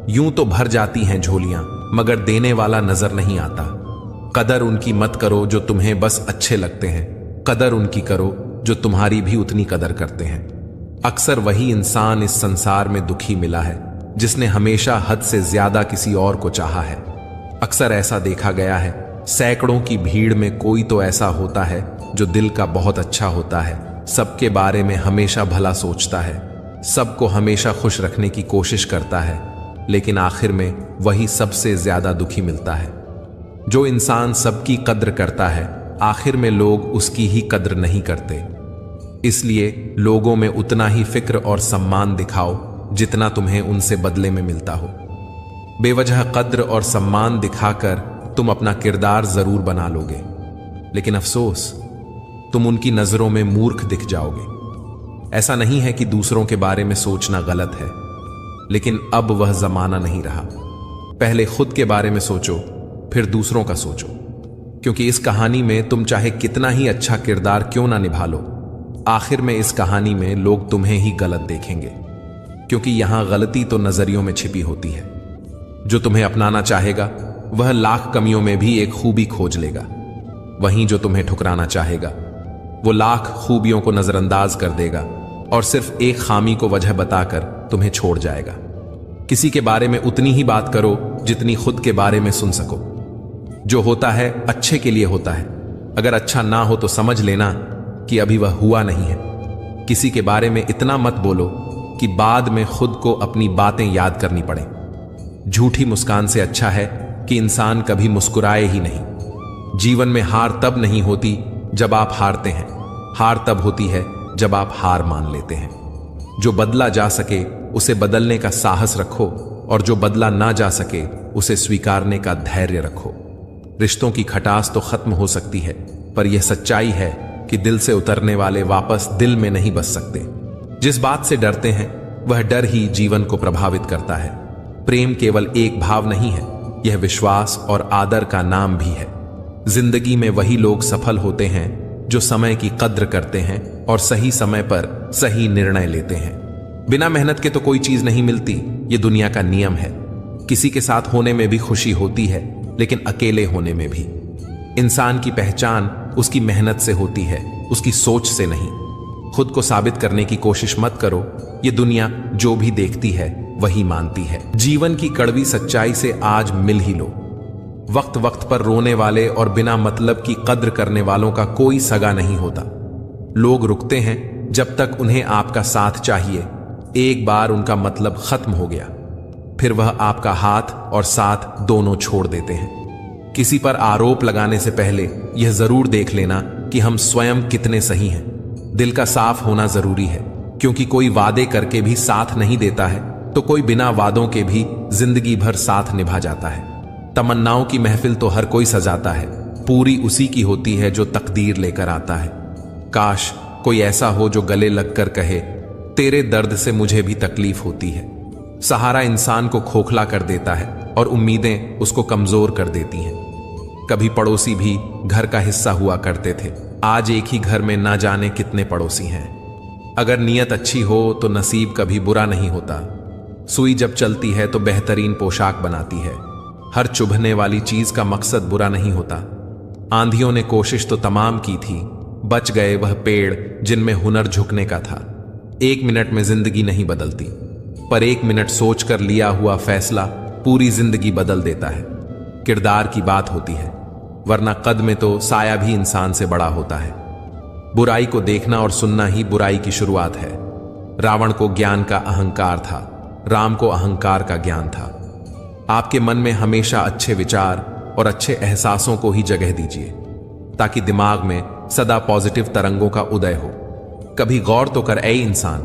यूं तो भर जाती हैं झोलियां, मगर देने वाला नजर नहीं आता। कदर उनकी मत करो जो तुम्हें बस अच्छे लगते हैं, कदर उनकी करो जो तुम्हारी भी उतनी कदर करते हैं। अक्सर वही इंसान इस संसार में दुखी मिला है जिसने हमेशा हद से ज्यादा किसी और को चाहा है। अक्सर ऐसा देखा गया है, सैकड़ों की भीड़ में कोई तो ऐसा होता है जो दिल का बहुत अच्छा होता है, सबके बारे में हमेशा भला सोचता है, सबको हमेशा खुश रखने की कोशिश करता है, लेकिन आखिर में वही सबसे ज्यादा दुखी मिलता है। जो इंसान सबकी कद्र करता है, आखिर में लोग उसकी ही कद्र नहीं करते। इसलिए लोगों में उतना ही फिक्र और सम्मान दिखाओ जितना तुम्हें उनसे बदले में मिलता हो। बेवजह कद्र और सम्मान दिखाकर तुम अपना किरदार जरूर बना लोगे, लेकिन अफसोस, तुम उनकी नजरों में मूर्ख दिख जाओगे। ऐसा नहीं है कि दूसरों के बारे में सोचना गलत है, लेकिन अब वह जमाना नहीं रहा। पहले खुद के बारे में सोचो, फिर दूसरों का सोचो, क्योंकि इस कहानी में तुम चाहे कितना ही अच्छा किरदार क्यों ना निभा लो, आखिर में इस कहानी में लोग तुम्हें ही गलत देखेंगे, क्योंकि यहां गलती तो नजरियों में छिपी होती है। जो तुम्हें अपनाना चाहेगा वह लाख कमियों में भी एक खूबी खोज लेगा, वहीं जो तुम्हें ठुकराना चाहेगा वो लाख खूबियों को नजरअंदाज कर देगा और सिर्फ एक खामी को वजह बताकर तुम्हें छोड़ जाएगा। किसी के बारे में उतनी ही बात करो जितनी खुद के बारे में सुन सको। जो होता है अच्छे के लिए होता है, अगर अच्छा ना हो तो समझ लेना कि अभी वह हुआ नहीं है। किसी के बारे में इतना मत बोलो कि बाद में खुद को अपनी बातें याद करनी पड़े। झूठी मुस्कान से अच्छा है कि इंसान कभी मुस्कुराए ही नहीं। जीवन में हार तब नहीं होती जब आप हारते हैं, हार तब होती है जब आप हार मान लेते हैं। जो बदला जा सके उसे बदलने का साहस रखो, और जो बदला ना जा सके उसे स्वीकारने का धैर्य रखो। रिश्तों की खटास तो खत्म हो सकती है, पर यह सच्चाई है कि दिल से उतरने वाले वापस दिल में नहीं बस सकते। जिस बात से डरते हैं वह डर ही जीवन को प्रभावित करता है। प्रेम केवल एक भाव नहीं है, यह विश्वास और आदर का नाम भी है। जिंदगी में वही लोग सफल होते हैं जो समय की कद्र करते हैं और सही समय पर सही निर्णय लेते हैं। बिना मेहनत के तो कोई चीज नहीं मिलती, ये दुनिया का नियम है। किसी के साथ होने में भी खुशी होती है, लेकिन अकेले होने में भी। इंसान की पहचान उसकी मेहनत से होती है, उसकी सोच से नहीं। खुद को साबित करने की कोशिश मत करो, ये दुनिया जो भी देखती है वही मानती है। जीवन की कड़वी सच्चाई से आज मिल ही लो। वक्त वक्त पर रोने वाले और बिना मतलब की कद्र करने वालों का कोई सगा नहीं होता। लोग रुकते हैं जब तक उन्हें आपका साथ चाहिए। एक बार उनका मतलब खत्म हो गया, फिर वह आपका हाथ और साथ दोनों छोड़ देते हैं। किसी पर आरोप लगाने से पहले यह जरूर देख लेना कि हम स्वयं कितने सही हैं। दिल का साफ होना जरूरी है, क्योंकि कोई वादे करके भी साथ नहीं देता है तो कोई बिना वादों के भी जिंदगी भर साथ निभा जाता है। तमन्नाओं की महफिल तो हर कोई सजाता है, पूरी उसी की होती है जो तकदीर लेकर आता है। काश कोई ऐसा हो जो गले लगकर कहे, तेरे दर्द से मुझे भी तकलीफ होती है। सहारा इंसान को खोखला कर देता है और उम्मीदें उसको कमजोर कर देती हैं। कभी पड़ोसी भी घर का हिस्सा हुआ करते थे, आज एक ही घर में ना जाने कितने पड़ोसी हैं। अगर नीयत अच्छी हो तो नसीब कभी बुरा नहीं होता। सुई जब चलती है तो बेहतरीन पोशाक बनाती है। हर चुभने वाली चीज का मकसद बुरा नहीं होता। आंधियों ने कोशिश तो तमाम की थी, बच गए वह पेड़ जिनमें हुनर झुकने का था। 1 मिनट में जिंदगी नहीं बदलती, पर 1 मिनट सोचकर लिया हुआ फैसला पूरी जिंदगी बदल देता है। किरदार की बात होती है, वरना कद में तो साया भी इंसान से बड़ा होता है। बुराई को देखना और सुनना ही बुराई की शुरुआत है। रावण को ज्ञान का अहंकार था, राम को अहंकार का ज्ञान था। आपके मन में हमेशा अच्छे विचार और अच्छे एहसासों को ही जगह दीजिए, ताकि दिमाग में सदा पॉजिटिव तरंगों का उदय हो। कभी गौर तो कर, ऐ इंसान,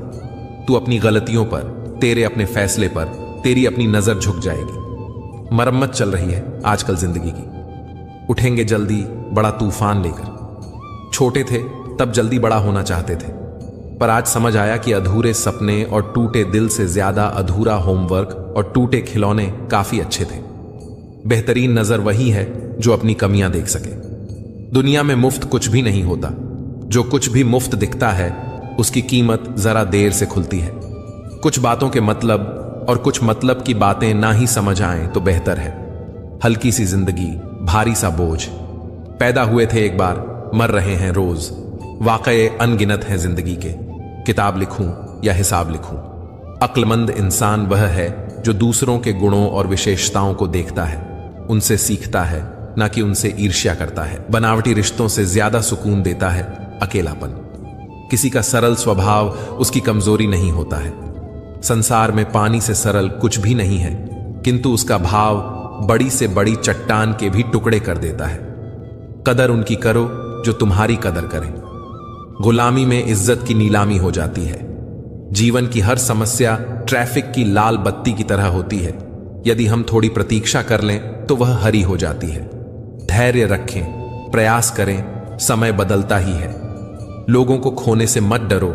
तू अपनी गलतियों पर, तेरे अपने फैसले पर तेरी अपनी नजर झुक जाएगी। मरम्मत चल रही है आजकल जिंदगी की। उठेंगे जल्दी बड़ा तूफान लेकर। छोटे थे तब जल्दी बड़ा होना चाहते थे, पर आज समझ आया कि अधूरे सपने और टूटे दिल से ज्यादा अधूरा होमवर्क और टूटे खिलौने काफी अच्छे थे। बेहतरीन नजर वही है जो अपनी कमियां देख सके। दुनिया में मुफ्त कुछ भी नहीं होता। जो कुछ भी मुफ्त दिखता है उसकी कीमत जरा देर से खुलती है। कुछ बातों के मतलब और कुछ मतलब की बातें ना ही समझ आएं तो बेहतर है। हल्की सी जिंदगी, भारी सा बोझ। पैदा हुए थे एक बार, मर रहे हैं रोज। वाकये अनगिनत हैं जिंदगी के। किताब लिखूं या हिसाब लिखूं, अक्लमंद इंसान वह है जो दूसरों के गुणों और विशेषताओं को देखता है, उनसे सीखता है, ना कि उनसे ईर्ष्या करता है। बनावटी रिश्तों से ज्यादा सुकून देता है अकेलापन। किसी का सरल स्वभाव उसकी कमजोरी नहीं होता है। संसार में पानी से सरल कुछ भी नहीं है, किंतु उसका भाव बड़ी से बड़ी चट्टान के भी टुकड़े कर देता है। कदर उनकी करो जो तुम्हारी कदर करें। गुलामी में इज्जत की नीलामी हो जाती है। जीवन की हर समस्या ट्रैफिक की लाल बत्ती की तरह होती है। यदि हम थोड़ी प्रतीक्षा कर लें तो वह हरी हो जाती है। धैर्य रखें, प्रयास करें, समय बदलता ही है। लोगों को खोने से मत डरो।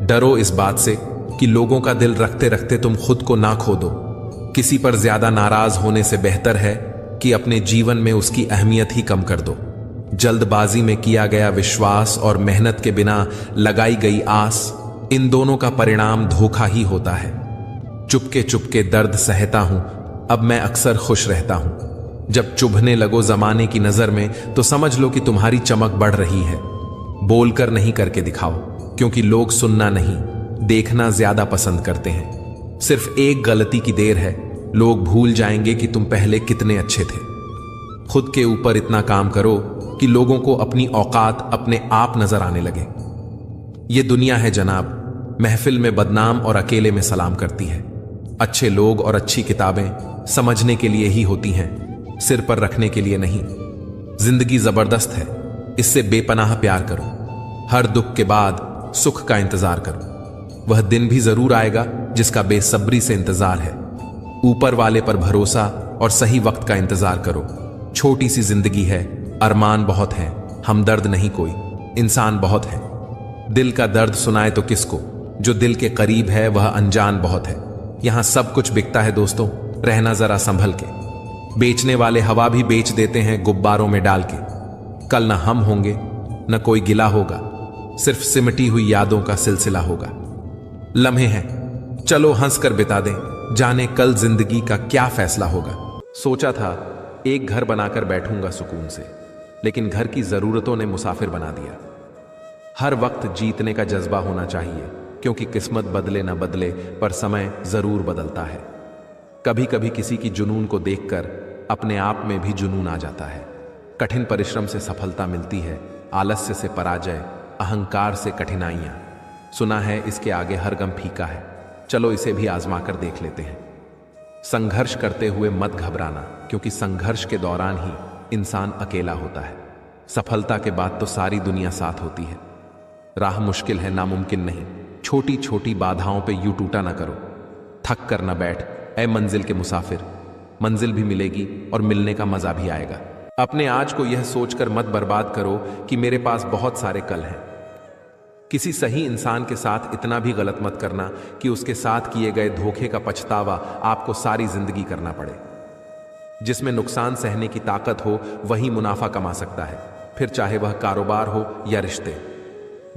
डरो इस बात से कि लोगों का दिल रखते रखते तुम खुद को ना खो दो। किसी पर ज्यादा नाराज होने से बेहतर है कि अपने जीवन में उसकी अहमियत ही कम कर दो। जल्दबाजी में किया गया विश्वास और मेहनत के बिना लगाई गई आस, इन दोनों का परिणाम धोखा ही होता है। चुपके चुपके दर्द सहता हूं, अब मैं अक्सर खुश रहता हूं। जब चुभने लगो जमाने की नजर में तो समझ लो कि तुम्हारी चमक बढ़ रही है। बोलकर नहीं करके दिखाओ, क्योंकि लोग सुनना नहीं, देखना ज्यादा पसंद करते हैं। सिर्फ एक गलती की देर है, लोग भूल जाएंगे कि तुम पहले कितने अच्छे थे। खुद के ऊपर इतना काम करो कि लोगों को अपनी औकात अपने आप नजर आने लगे। ये दुनिया है जनाब, महफिल में बदनाम और अकेले में सलाम करती है। अच्छे लोग और अच्छी किताबें समझने के लिए ही होती हैं, सिर पर रखने के लिए नहीं। जिंदगी जबरदस्त है, इससे बेपनाह प्यार करो। हर दुख के बाद सुख का इंतजार करो। वह दिन भी जरूर आएगा जिसका बेसब्री से इंतजार है। ऊपर वाले पर भरोसा और सही वक्त का इंतजार करो। छोटी सी जिंदगी है, अरमान बहुत हैं, हमदर्द नहीं कोई, इंसान बहुत है। दिल का दर्द सुनाए तो किसको, जो दिल के करीब है वह अनजान बहुत है। यहां सब कुछ बिकता है दोस्तों, रहना जरा संभल के। बेचने वाले हवा भी बेच देते हैं गुब्बारों में डाल के। कल न हम होंगे न कोई गिला होगा, सिर्फ सिमटी हुई यादों का सिलसिला होगा। लम्हे हैं, चलो हंस कर बिता दें, जाने कल जिंदगी का क्या फैसला होगा। सोचा था एक घर बनाकर बैठूंगा सुकून से, लेकिन घर की जरूरतों ने मुसाफिर बना दिया। हर वक्त जीतने का जज्बा होना चाहिए, क्योंकि किस्मत बदले न बदले पर समय जरूर बदलता है। कभी कभी किसी की जुनून को देखकर अपने आप में भी जुनून आ जाता है। कठिन परिश्रम से सफलता मिलती है, आलस्य से पराजय, अहंकार से कठिनाइयां। सुना है इसके आगे हर गम फीका है, चलो इसे भी आजमा कर देख लेते हैं। संघर्ष करते हुए मत घबराना, क्योंकि संघर्ष के दौरान ही इंसान अकेला होता है। सफलता के बाद तो सारी दुनिया साथ होती है। राह मुश्किल है, नामुमकिन नहीं। छोटी छोटी बाधाओं पे यूं टूटा ना करो, थक कर ना बैठ ऐ मंजिल के मुसाफिर। मंजिल भी मिलेगी और मिलने का मजा भी आएगा। अपने आज को यह सोचकर मत बर्बाद करो कि मेरे पास बहुत सारे कल हैं। किसी सही इंसान के साथ इतना भी गलत मत करना कि उसके साथ किए गए धोखे का पछतावा आपको सारी जिंदगी करना पड़े। जिसमें नुकसान सहने की ताकत हो वही मुनाफा कमा सकता है, फिर चाहे वह कारोबार हो या रिश्ते।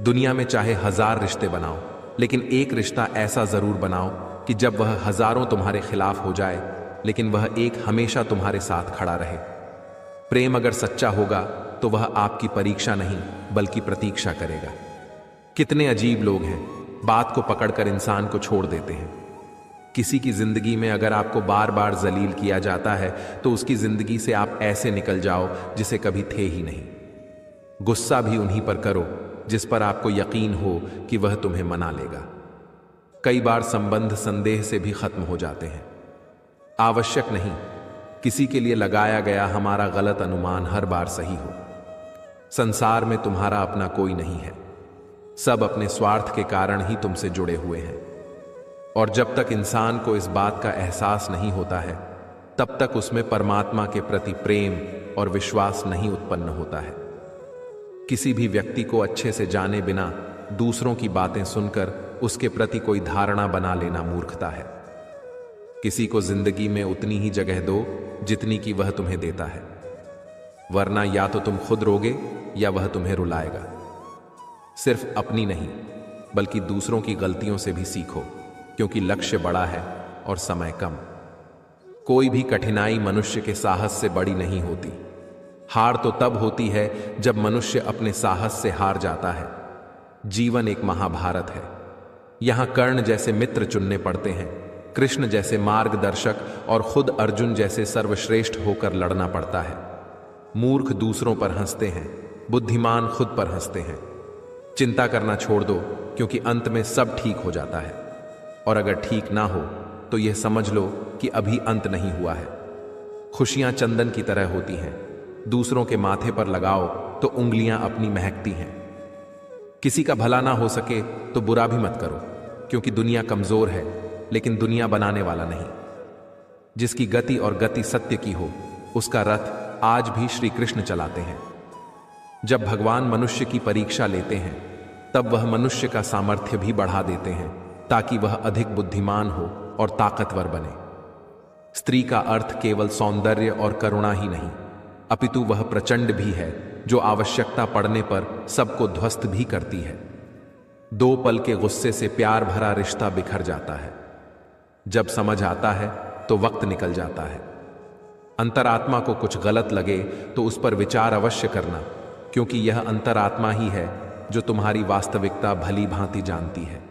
दुनिया में चाहे 1000 रिश्ते बनाओ, लेकिन एक रिश्ता ऐसा जरूर बनाओ कि जब वह हजारों तुम्हारे खिलाफ हो जाए, लेकिन वह एक हमेशा तुम्हारे साथ खड़ा रहे। प्रेम अगर सच्चा होगा तो वह आपकी परीक्षा नहीं बल्कि प्रतीक्षा करेगा। कितने अजीब लोग हैं, बात को पकड़कर इंसान को छोड़ देते हैं। किसी की जिंदगी में अगर आपको बार बार जलील किया जाता है तो उसकी जिंदगी से आप ऐसे निकल जाओ जिसे कभी थे ही नहीं। गुस्सा भी उन्हीं पर करो जिस पर आपको यकीन हो कि वह तुम्हें मना लेगा। कई बार संबंध संदेह से भी खत्म हो जाते हैं। आवश्यक नहीं किसी के लिए लगाया गया हमारा गलत अनुमान हर बार सही हो। संसार में तुम्हारा अपना कोई नहीं है, सब अपने स्वार्थ के कारण ही तुमसे जुड़े हुए हैं। और जब तक इंसान को इस बात का एहसास नहीं होता है, तब तक उसमें परमात्मा के प्रति प्रेम और विश्वास नहीं उत्पन्न होता है। किसी भी व्यक्ति को अच्छे से जाने बिना दूसरों की बातें सुनकर उसके प्रति कोई धारणा बना लेना मूर्खता है। किसी को जिंदगी में उतनी ही जगह दो जितनी कि वह तुम्हें देता है, वरना या तो तुम खुद रोगे या वह तुम्हें रुलाएगा। सिर्फ अपनी नहीं बल्कि दूसरों की गलतियों से भी सीखो, क्योंकि लक्ष्य बड़ा है और समय कम। कोई भी कठिनाई मनुष्य के साहस से बड़ी नहीं होती। हार तो तब होती है जब मनुष्य अपने साहस से हार जाता है। जीवन एक महाभारत है। यहां कर्ण जैसे मित्र चुनने पड़ते हैं, कृष्ण जैसे मार्गदर्शक और खुद अर्जुन जैसे सर्वश्रेष्ठ होकर लड़ना पड़ता है। मूर्ख दूसरों पर हंसते हैं, बुद्धिमान खुद पर हंसते हैं। चिंता करना छोड़ दो, क्योंकि अंत में सब ठीक हो जाता है। और अगर ठीक ना हो तो यह समझ लो कि अभी अंत नहीं हुआ है। खुशियां चंदन की तरह होती हैं, दूसरों के माथे पर लगाओ तो उंगलियां अपनी महकती हैं। किसी का भला ना हो सके तो बुरा भी मत करो, क्योंकि दुनिया कमजोर है लेकिन दुनिया बनाने वाला नहीं। जिसकी गति और गति सत्य की हो, उसका रथ आज भी श्री कृष्ण चलाते हैं। जब भगवान मनुष्य की परीक्षा लेते हैं तब वह मनुष्य का सामर्थ्य भी बढ़ा देते हैं, ताकि वह अधिक बुद्धिमान हो और ताकतवर बने। स्त्री का अर्थ केवल सौंदर्य और करुणा ही नहीं, अपितु वह प्रचंड भी है जो आवश्यकता पड़ने पर सबको ध्वस्त भी करती है। 2 पल के गुस्से से प्यार भरा रिश्ता बिखर जाता है। जब समझ आता है तो वक्त निकल जाता है। अंतरात्मा को कुछ गलत लगे तो उस पर विचार अवश्य करना, क्योंकि यह अंतरात्मा ही है जो तुम्हारी वास्तविकता भली भांति जानती है।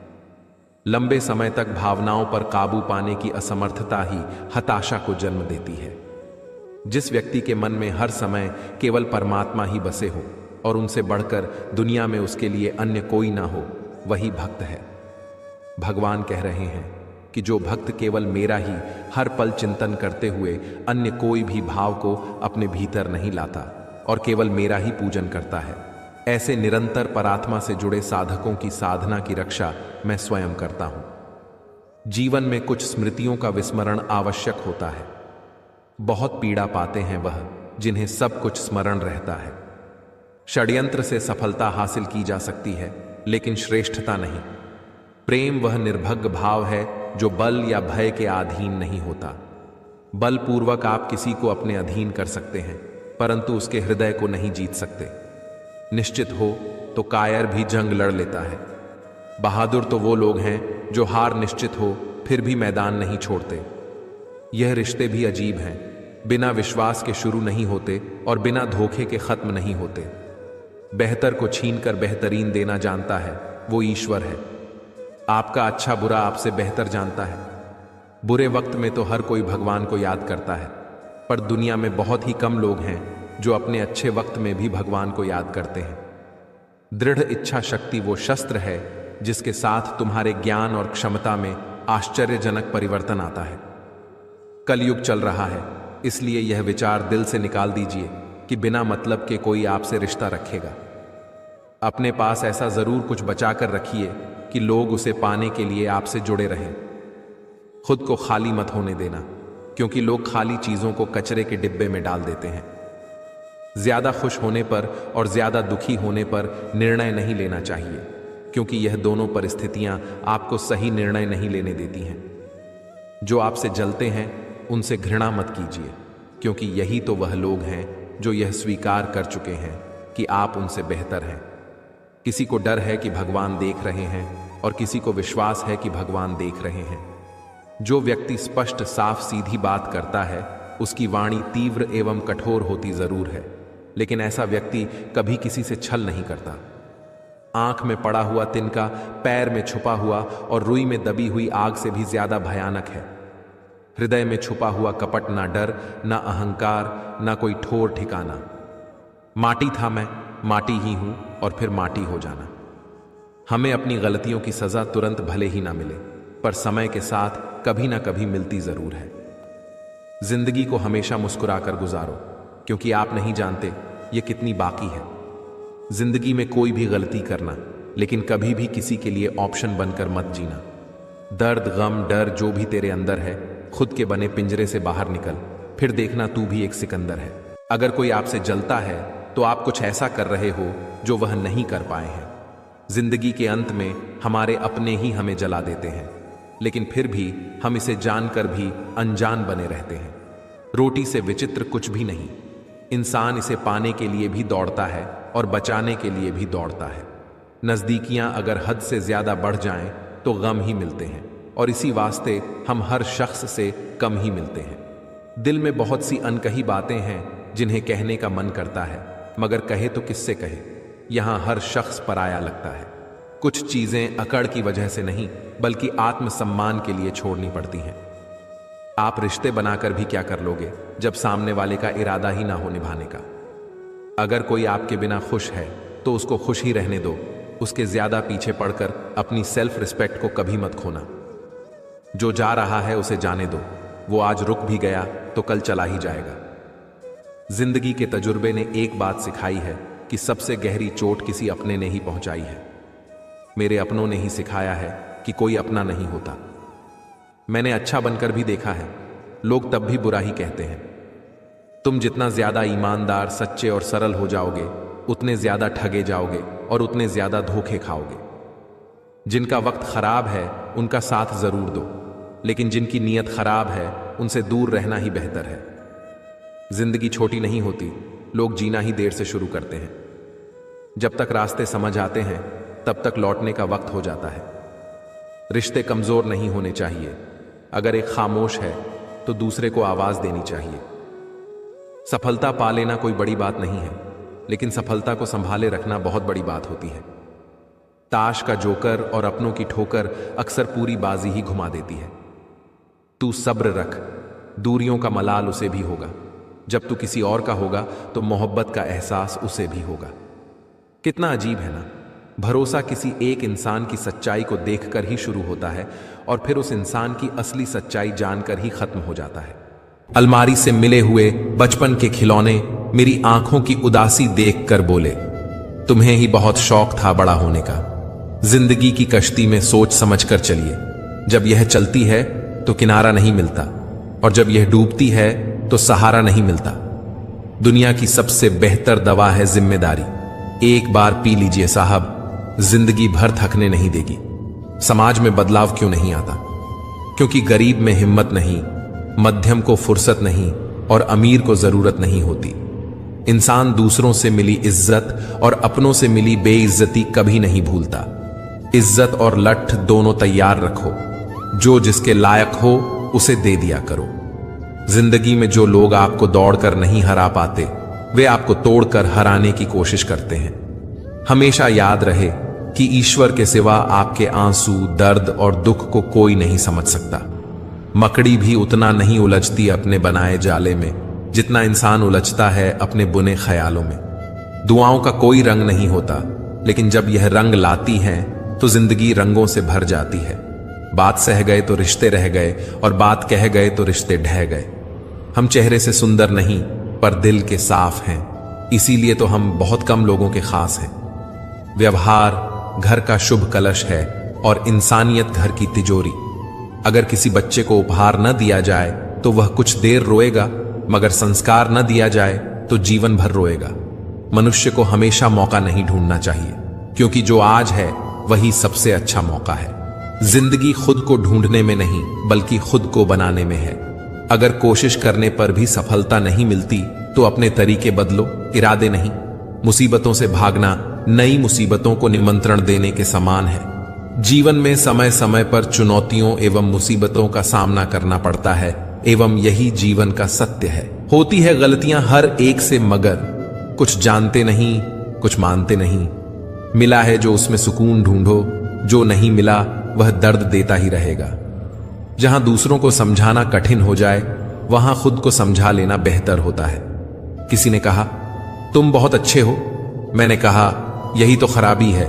लंबे समय तक भावनाओं पर काबू पाने की असमर्थता ही हताशा को जन्म देती है। जिस व्यक्ति के मन में हर समय केवल परमात्मा ही बसे हो और उनसे बढ़कर दुनिया में उसके लिए अन्य कोई ना हो, वही भक्त है। भगवान कह रहे हैं कि जो भक्त केवल मेरा ही हर पल चिंतन करते हुए अन्य कोई भी भाव को अपने भीतर नहीं लाता और केवल मेरा ही पूजन करता है, ऐसे निरंतर परात्मा से जुड़े साधकों की साधना की रक्षा मैं स्वयं करता हूं। जीवन में कुछ स्मृतियों का विस्मरण आवश्यक होता है। बहुत पीड़ा पाते हैं वह जिन्हें सब कुछ स्मरण रहता है। षड्यंत्र से सफलता हासिल की जा सकती है, लेकिन श्रेष्ठता नहीं। प्रेम वह निर्भग भाव है जो बल या भय के अधीन नहीं होता। बलपूर्वक आप किसी को अपने अधीन कर सकते हैं, परंतु उसके हृदय को नहीं जीत सकते। निश्चित हो तो कायर भी जंग लड़ लेता है। बहादुर तो वो लोग हैं जो हार निश्चित हो फिर भी मैदान नहीं छोड़ते। यह रिश्ते भी अजीब हैं। बिना विश्वास के शुरू नहीं होते और बिना धोखे के खत्म नहीं होते। बेहतर को छीनकर बेहतरीन देना जानता है वो ईश्वर है। आपका अच्छा बुरा आपसे बेहतर जानता है। बुरे वक्त में तो हर कोई भगवान को याद करता है, पर दुनिया में बहुत ही कम लोग हैं जो अपने अच्छे वक्त में भी भगवान को याद करते हैं। दृढ़ इच्छा शक्ति वो शस्त्र है जिसके साथ तुम्हारे ज्ञान और क्षमता में आश्चर्यजनक परिवर्तन आता है। कलयुग चल रहा है, इसलिए यह विचार दिल से निकाल दीजिए कि बिना मतलब के कोई आपसे रिश्ता रखेगा। अपने पास ऐसा जरूर कुछ बचा कर रखिए कि लोग उसे पाने के लिए आपसे जुड़े रहें। खुद को खाली मत होने देना, क्योंकि लोग खाली चीजों को कचरे के डिब्बे में डाल देते हैं। ज्यादा खुश होने पर और ज्यादा दुखी होने पर निर्णय नहीं लेना चाहिए, क्योंकि यह दोनों परिस्थितियां आपको सही निर्णय नहीं लेने देती हैं। जो आपसे जलते हैं उनसे घृणा मत कीजिए, क्योंकि यही तो वह लोग हैं जो यह स्वीकार कर चुके हैं कि आप उनसे बेहतर हैं। किसी को डर है कि भगवान देख रहे हैं और किसी को विश्वास है कि भगवान देख रहे हैं। जो व्यक्ति स्पष्ट साफ सीधी बात करता है उसकी वाणी तीव्र एवं कठोर होती जरूर है, लेकिन ऐसा व्यक्ति कभी किसी से छल नहीं करता। आंख में पड़ा हुआ तिनका पैर में छुपा हुआ और रुई में दबी हुई आग से भी ज्यादा भयानक है। हृदय में छुपा हुआ कपट, ना डर, ना अहंकार, ना कोई ठोर ठिकाना। माटी था मैं, माटी ही हूं और फिर माटी हो जाना। हमें अपनी गलतियों की सजा तुरंत भले ही ना मिले, पर समय के साथ कभी ना कभी मिलती जरूर है। जिंदगी को हमेशा मुस्कुराकर गुजारो, क्योंकि आप नहीं जानते ये कितनी बाकी है। जिंदगी में कोई भी गलती करना, लेकिन कभी भी किसी के लिए ऑप्शन बनकर मत जीना। दर्द, गम, डर जो भी तेरे अंदर है, खुद के बने पिंजरे से बाहर निकल, फिर देखना तू भी एक सिकंदर है। अगर कोई आपसे जलता है तो आप कुछ ऐसा कर रहे हो जो वह नहीं कर पाए हैं। जिंदगी के अंत में हमारे अपने ही हमें जला देते हैं, लेकिन फिर भी हम इसे जानकर भी अनजान बने रहते हैं। रोटी से विचित्र कुछ भी नहीं। इंसान इसे पाने के लिए भी दौड़ता है और बचाने के लिए भी दौड़ता है। नजदीकियां अगर हद से ज्यादा बढ़ जाएं तो गम ही मिलते हैं, और इसी वास्ते हम हर शख्स से कम ही मिलते हैं। दिल में बहुत सी अनकही बातें हैं जिन्हें कहने का मन करता है, मगर कहे तो किससे कहे। यहां हर शख्स पराया लगता है। कुछ चीजें अकड़ की वजह से नहीं, बल्कि आत्मसम्मान के लिए छोड़नी पड़ती हैं। आप रिश्ते बनाकर भी क्या कर लोगे जब सामने वाले का इरादा ही ना हो निभाने का। अगर कोई आपके बिना खुश है तो उसको खुश ही रहने दो। उसके ज्यादा पीछे पड़कर अपनी सेल्फ रिस्पेक्ट को कभी मत खोना। जो जा रहा है उसे जाने दो। वो आज रुक भी गया तो कल चला ही जाएगा। जिंदगी के तजुर्बे ने एक बात सिखाई है कि सबसे गहरी चोट किसी अपने ने ही पहुंचाई है। मेरे अपनों ने ही सिखाया है कि कोई अपना नहीं होता। मैंने अच्छा बनकर भी देखा है, लोग तब भी बुरा ही कहते हैं। तुम जितना ज्यादा ईमानदार, सच्चे और सरल हो जाओगे, उतने ज्यादा ठगे जाओगे और उतने ज्यादा धोखे खाओगे। जिनका वक्त खराब है उनका साथ जरूर दो, लेकिन जिनकी नीयत खराब है उनसे दूर रहना ही बेहतर है। जिंदगी छोटी नहीं होती, लोग जीना ही देर से शुरू करते हैं। जब तक रास्ते समझ आते हैं तब तक लौटने का वक्त हो जाता है। रिश्ते कमजोर नहीं होने चाहिए। अगर एक खामोश है तो दूसरे को आवाज देनी चाहिए। सफलता पा लेना कोई बड़ी बात नहीं है, लेकिन सफलता को संभाले रखना बहुत बड़ी बात होती है। ताश का जोकर और अपनों की ठोकर अक्सर पूरी बाजी ही घुमा देती है। तू सब्र रख, दूरियों का मलाल उसे भी होगा। जब तू किसी और का होगा तो मोहब्बत का एहसास उसे भी होगा। कितना अजीब है ना। भरोसा किसी एक इंसान की सच्चाई को देखकर ही शुरू होता है और फिर उस इंसान की असली सच्चाई जानकर ही खत्म हो जाता है। अलमारी से मिले हुए बचपन के खिलौने मेरी आंखों की उदासी देखकर बोले, तुम्हें ही बहुत शौक था बड़ा होने का। जिंदगी की कश्ती में सोच समझकर चलिए। जब यह चलती है तो किनारा नहीं मिलता, और जब यह डूबती है तो सहारा नहीं मिलता। दुनिया की सबसे बेहतर दवा है जिम्मेदारी। एक बार पी लीजिए साहब, जिंदगी भर थकने नहीं देगी। समाज में बदलाव क्यों नहीं आता? क्योंकि गरीब में हिम्मत नहीं, मध्यम को फुर्सत नहीं और अमीर को जरूरत नहीं होती। इंसान दूसरों से मिली इज्जत और अपनों से मिली बेइज्जती कभी नहीं भूलता। इज्जत और लठ दोनों तैयार रखो। जो जिसके लायक हो उसे दे दिया करो। जिंदगी में जो लोग आपको दौड़कर नहीं हरा पाते, वे आपको तोड़कर हराने की कोशिश करते हैं। हमेशा याद रहे कि ईश्वर के सिवा आपके आंसू, दर्द और दुख को कोई नहीं समझ सकता। मकड़ी भी उतना नहीं उलझती अपने बनाए जाले में जितना इंसान उलझता है अपने बुने ख्यालों में। दुआओं का कोई रंग नहीं होता, लेकिन जब यह रंग लाती हैं तो जिंदगी रंगों से भर जाती है। बात सह गए तो रिश्ते रह गए, और बात कह गए तो रिश्ते ढह गए। हम चेहरे से सुंदर नहीं, पर दिल के साफ हैं, इसीलिए तो हम बहुत कम लोगों के खास हैं। व्यवहार घर का शुभ कलश है और इंसानियत घर की तिजोरी। अगर किसी बच्चे को उपहार न दिया जाए तो वह कुछ देर रोएगा, मगर संस्कार न दिया जाए तो जीवन भर रोएगा। मनुष्य को हमेशा मौका नहीं ढूंढना चाहिए, क्योंकि जो आज है वही सबसे अच्छा मौका है। जिंदगी खुद को ढूंढने में नहीं, बल्कि खुद को बनाने में है। अगर कोशिश करने पर भी सफलता नहीं मिलती तो अपने तरीके बदलो, इरादे नहीं। मुसीबतों से भागना नई मुसीबतों को निमंत्रण देने के समान है। जीवन में समय समय पर चुनौतियों एवं मुसीबतों का सामना करना पड़ता है, एवं यही जीवन का सत्य है। होती है गलतियां हर एक से, मगर कुछ जानते नहीं, कुछ मानते नहीं। मिला है जो उसमें सुकून ढूंढो, जो नहीं मिला वह दर्द देता ही रहेगा। जहां दूसरों को समझाना कठिन हो जाए, वहां खुद को समझा लेना बेहतर होता है। किसी ने कहा, तुम बहुत अच्छे हो। मैंने कहा, यही तो खराबी है।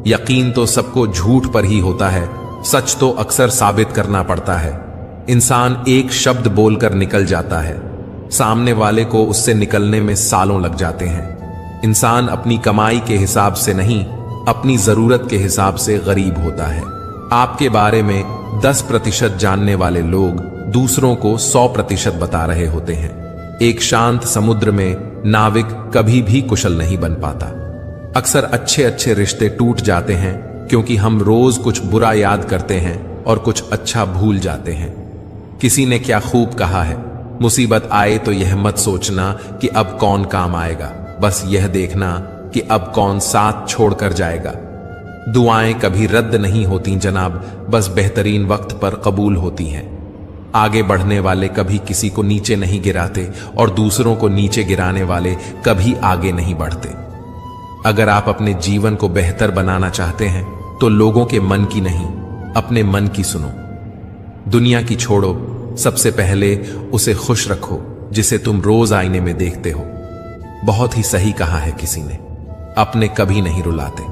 यकीन तो सबको झूठ पर ही होता है, सच तो अक्सर साबित करना पड़ता है। इंसान एक शब्द बोलकर निकल जाता है, सामने वाले को उससे निकलने में सालों लग जाते हैं। इंसान अपनी कमाई के हिसाब से नहीं, अपनी जरूरत के हिसाब से गरीब होता है। आपके बारे में 10% जानने वाले लोग दूसरों को 100% बता रहे होते हैं। एक शांत समुद्र में नाविक कभी भी कुशल नहीं बन पाता। अक्सर अच्छे अच्छे रिश्ते टूट जाते हैं, क्योंकि हम रोज कुछ बुरा याद करते हैं और कुछ अच्छा भूल जाते हैं। किसी ने क्या खूब कहा है, मुसीबत आए तो यह मत सोचना कि अब कौन काम आएगा, बस यह देखना कि अब कौन साथ छोड़कर जाएगा। दुआएं कभी रद्द नहीं होती जनाब, बस बेहतरीन वक्त पर कबूल होती हैं। आगे बढ़ने वाले कभी किसी को नीचे नहीं गिराते, और दूसरों को नीचे गिराने वाले कभी आगे नहीं बढ़ते। अगर आप अपने जीवन को बेहतर बनाना चाहते हैं तो लोगों के मन की नहीं, अपने मन की सुनो। दुनिया की छोड़ो, सबसे पहले उसे खुश रखो जिसे तुम रोज आईने में देखते हो। बहुत ही सही कहा है किसी ने, अपने कभी नहीं रुलाते।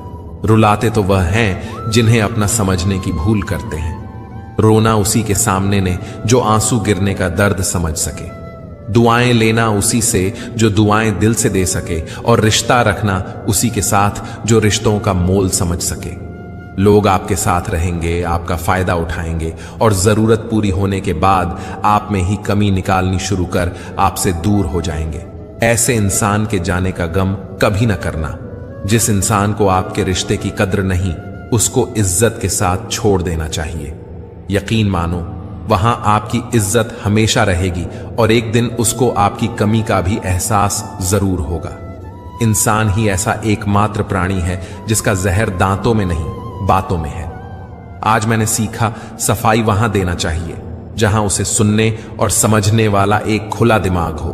रुलाते तो वह हैं जिन्हें अपना समझने की भूल करते हैं। रोना उसी के सामने ने जो आंसू गिरने का दर्द समझ सके। दुआएं लेना उसी से जो दुआएं दिल से दे सके, और रिश्ता रखना उसी के साथ जो रिश्तों का मोल समझ सके। लोग आपके साथ रहेंगे, आपका फायदा उठाएंगे, और जरूरत पूरी होने के बाद आप में ही कमी निकालनी शुरू कर आपसे दूर हो जाएंगे। ऐसे इंसान के जाने का गम कभी न करना। जिस इंसान को आपके रिश्ते की कद्र नहीं, उसको इज्जत के साथ छोड़ देना चाहिए। यकीन मानो, वहां आपकी इज्जत हमेशा रहेगी, और एक दिन उसको आपकी कमी का भी एहसास जरूर होगा। इंसान ही ऐसा एकमात्र प्राणी है जिसका जहर दांतों में नहीं, बातों में है। आज मैंने सीखा, सफाई वहां देना चाहिए जहां उसे सुनने और समझने वाला एक खुला दिमाग हो।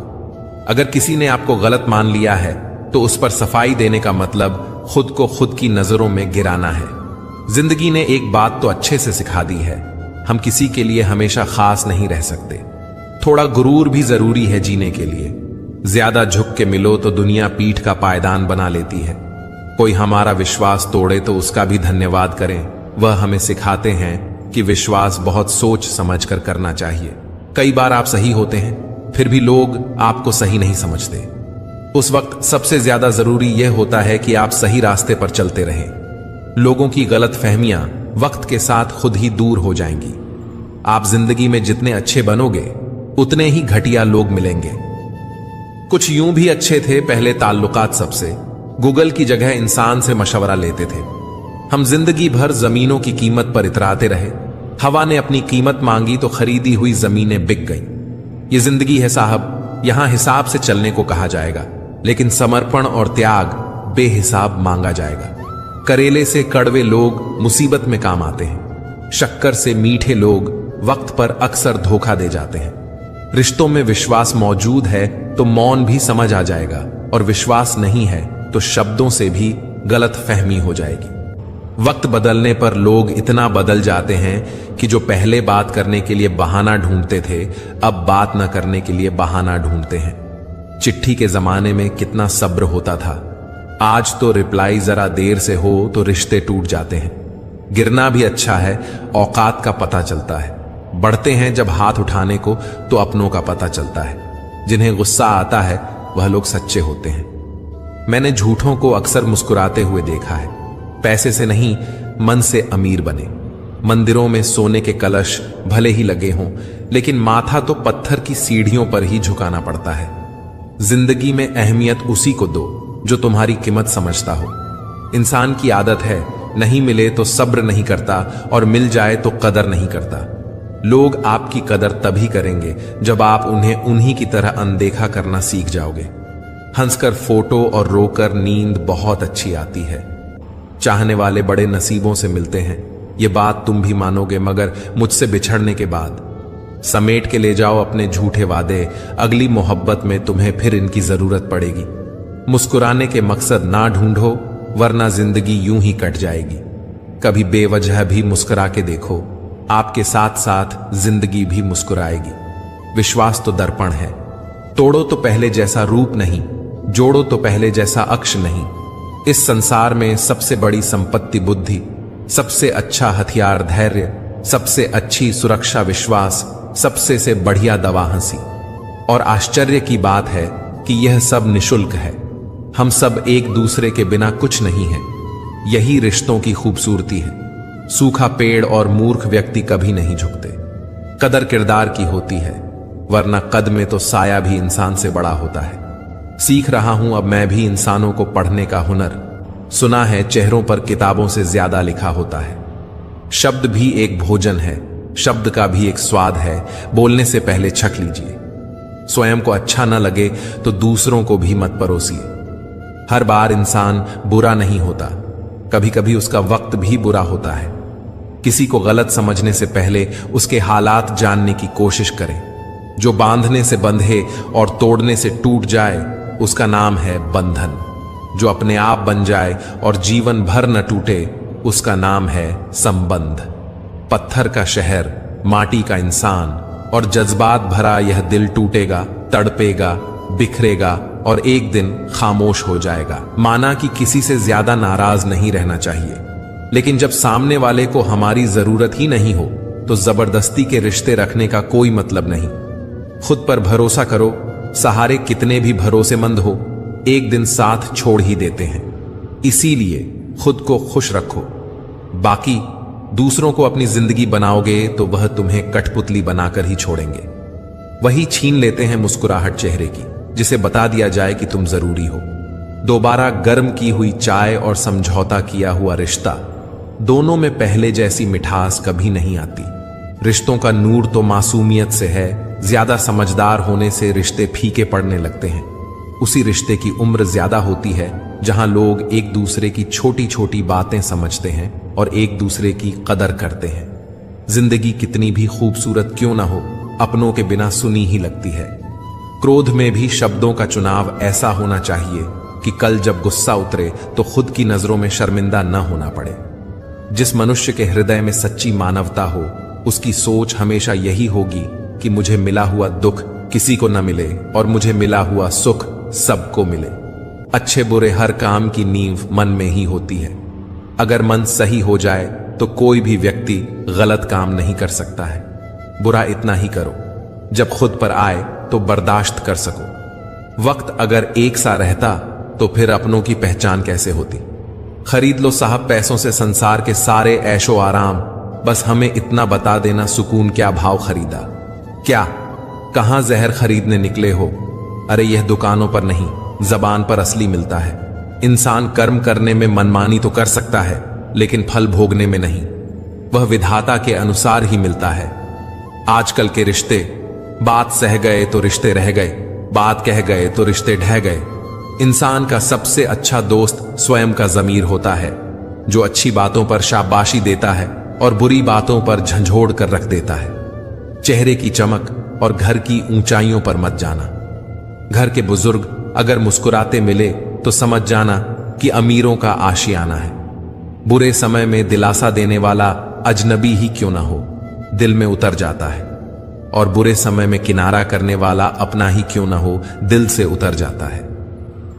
अगर किसी ने आपको गलत मान लिया है तो उस पर सफाई देने का मतलब खुद को खुद की नजरों में गिराना है। जिंदगी ने एक बात तो अच्छे से सिखा दी है, हम किसी के लिए हमेशा खास नहीं रह सकते। थोड़ा गुरूर भी जरूरी है जीने के लिए। ज्यादा झुक के मिलो तो दुनिया पीठ का पायदान बना लेती है। कोई हमारा विश्वास तोड़े तो उसका भी धन्यवाद करें। वह हमें सिखाते हैं कि विश्वास बहुत सोच समझ कर करना चाहिए। कई बार आप सही होते हैं, फिर भी लोग आपको सही नहीं समझते। उस वक्त सबसे ज्यादा जरूरी यह होता है कि आप सही रास्ते पर चलते रहें। लोगों की गलत फहमियां वक्त के साथ खुद ही दूर हो जाएंगी। आप जिंदगी में जितने अच्छे बनोगे, उतने ही घटिया लोग मिलेंगे। कुछ यूं भी अच्छे थे पहले ताल्लुकात सबसे, गूगल की जगह इंसान से मशवरा लेते थे। हम जिंदगी भर जमीनों की कीमत पर इतराते रहे। हवा ने अपनी कीमत मांगी तो खरीदी हुई जमीनें बिक गईं। ये जिंदगी है साहब, यहां हिसाब से चलने को कहा जाएगा, लेकिन समर्पण और त्याग बेहिसाब मांगा जाएगा। करेले से कड़वे लोग मुसीबत में काम आते हैं। शक्कर से मीठे लोग वक्त पर अक्सर धोखा दे जाते हैं। रिश्तों में विश्वास मौजूद है तो मौन भी समझ आ जाएगा, और विश्वास नहीं है तो शब्दों से भी गलत फहमी हो जाएगी। वक्त बदलने पर लोग इतना बदल जाते हैं कि जो पहले बात करने के लिए बहाना ढूंढते थे, अब बात न करने के लिए बहाना ढूंढते हैं। चिट्ठी के जमाने में कितना सब्र होता था, आज तो रिप्लाई जरा देर से हो तो रिश्ते टूट जाते हैं। गिरना भी अच्छा है, औकात का पता चलता है। बढ़ते हैं जब हाथ उठाने को तो अपनों का पता चलता है। जिन्हें गुस्सा आता है वह लोग सच्चे होते हैं। मैंने झूठों को अक्सर मुस्कुराते हुए देखा है। पैसे से नहीं, मन से अमीर बने। मंदिरों में सोने के कलश भले ही लगे हों, लेकिन माथा तो पत्थर की सीढ़ियों पर ही झुकाना पड़ता है। जिंदगी में अहमियत उसी को दो जो तुम्हारी कीमत समझता हो। इंसान की आदत है, नहीं मिले तो सब्र नहीं करता, और मिल जाए तो कदर नहीं करता। लोग आपकी कदर तभी करेंगे जब आप उन्हें उन्हीं की तरह अनदेखा करना सीख जाओगे। हंसकर फोटो और रोकर नींद बहुत अच्छी आती है। चाहने वाले बड़े नसीबों से मिलते हैं, ये बात तुम भी मानोगे, मगर मुझसे बिछड़ने के बाद। समेट के ले जाओ अपने झूठे वादे, अगली मोहब्बत में तुम्हें फिर इनकी जरूरत पड़ेगी। मुस्कुराने के मकसद ना ढूंढो, वरना जिंदगी यूं ही कट जाएगी। कभी बेवजह भी मुस्कुरा के देखो, आपके साथ साथ जिंदगी भी मुस्कुराएगी। विश्वास तो दर्पण है, तोड़ो तो पहले जैसा रूप नहीं, जोड़ो तो पहले जैसा अक्ष नहीं। इस संसार में सबसे बड़ी संपत्ति बुद्धि, सबसे अच्छा हथियार धैर्य, सबसे अच्छी सुरक्षा विश्वास, सबसे से बढ़िया दवा हंसी। और आश्चर्य की बात है कि यह सब निशुल्क है। हम सब एक दूसरे के बिना कुछ नहीं है। यही रिश्तों की खूबसूरती है। सूखा पेड़ और मूर्ख व्यक्ति कभी नहीं झुकते। कदर किरदार की होती है, वरना कद में तो साया भी इंसान से बड़ा होता है। सीख रहा हूं अब मैं भी इंसानों को पढ़ने का हुनर। सुना है चेहरों पर किताबों से ज्यादा लिखा होता है। शब्द भी एक भोजन है, शब्द का भी एक स्वाद है। बोलने से पहले छक लीजिए। स्वयं को अच्छा न लगे तो दूसरों को भी मत परोसिए। हर बार इंसान बुरा नहीं होता, कभी कभी उसका वक्त भी बुरा होता है। किसी को गलत समझने से पहले उसके हालात जानने की कोशिश करें। जो बांधने से बंधे और तोड़ने से टूट जाए, उसका नाम है बंधन। जो अपने आप बन जाए और जीवन भर न टूटे, उसका नाम है संबंध। पत्थर का शहर, माटी का इंसान और जज्बात भरा यह दिल टूटेगा, तड़पेगा, बिखरेगा और एक दिन खामोश हो जाएगा। माना कि किसी से ज्यादा नाराज नहीं रहना चाहिए, लेकिन जब सामने वाले को हमारी जरूरत ही नहीं हो तो जबरदस्ती के रिश्ते रखने का कोई मतलब नहीं। खुद पर भरोसा करो, सहारे कितने भी भरोसेमंद हो, एक दिन साथ छोड़ ही देते हैं। इसीलिए खुद को खुश रखो। बाकी दूसरों को अपनी जिंदगी बनाओगे तो वह तुम्हें कठपुतली बनाकर ही छोड़ेंगे। वही छीन लेते हैं मुस्कुराहट चेहरे की, जिसे बता दिया जाए कि तुम जरूरी हो। दोबारा गर्म की हुई चाय और समझौता किया हुआ रिश्ता, दोनों में पहले जैसी मिठास कभी नहीं आती। रिश्तों का नूर तो मासूमियत से है। ज्यादा समझदार होने से रिश्ते फीके पड़ने लगते हैं। उसी रिश्ते की उम्र ज्यादा होती है जहां लोग एक दूसरे की छोटी छोटी बातें समझते हैं और एक दूसरे की कदर करते हैं। जिंदगी कितनी भी खूबसूरत क्यों ना हो, अपनों के बिना सुनी ही लगती है। क्रोध में भी शब्दों का चुनाव ऐसा होना चाहिए कि कल जब गुस्सा उतरे तो खुद की नजरों में शर्मिंदा न होना पड़े। जिस मनुष्य के हृदय में सच्ची मानवता हो, उसकी सोच हमेशा यही होगी कि मुझे मिला हुआ दुख किसी को न मिले और मुझे मिला हुआ सुख सबको मिले। अच्छे बुरे हर काम की नींव मन में ही होती है। अगर मन सही हो जाए तो कोई भी व्यक्ति गलत काम नहीं कर सकता है। बुरा इतना ही करो जब खुद पर आए तो बर्दाश्त कर सको। वक्त अगर एक सा रहता तो फिर अपनों की पहचान कैसे होती। खरीद लो साहब पैसों से संसार के सारे ऐशो आराम, बस हमें इतना बता देना सुकून क्या भाव खरीदा। क्या कहां जहर खरीदने निकले हो? अरे यह दुकानों पर नहीं, जबान पर असली मिलता है। इंसान कर्म करने में मनमानी तो कर सकता है, लेकिन फल भोगने में नहीं। वह विधाता के अनुसार ही मिलता है। आजकल के रिश्ते, बात सह गए तो रिश्ते रह गए, बात कह गए तो रिश्ते ढह गए। इंसान का सबसे अच्छा दोस्त स्वयं का ज़मीर होता है, जो अच्छी बातों पर शाबाशी देता है और बुरी बातों पर झंझोड़ कर रख देता है। चेहरे की चमक, और घर की ऊंचाइयों पर मत जाना। घर के बुजुर्ग अगर मुस्कुराते मिले तो समझ जाना कि अमीरों का आशियाना है। बुरे समय में दिलासा देने वाला अजनबी ही क्यों ना हो, दिल में उतर जाता है, और बुरे समय में किनारा करने वाला अपना ही क्यों ना हो, दिल से उतर जाता है।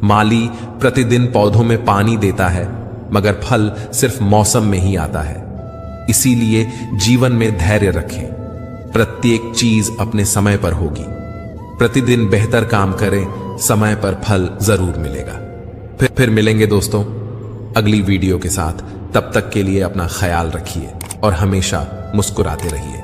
माली प्रतिदिन पौधों में पानी देता है, मगर फल सिर्फ मौसम में ही आता है। इसीलिए जीवन में धैर्य रखें, प्रत्येक चीज अपने समय पर होगी। प्रतिदिन बेहतर काम करें, समय पर फल जरूर मिलेगा। फिर मिलेंगे दोस्तों अगली वीडियो के साथ। तब तक के लिए अपना ख्याल रखिए और हमेशा मुस्कुराते रहिए।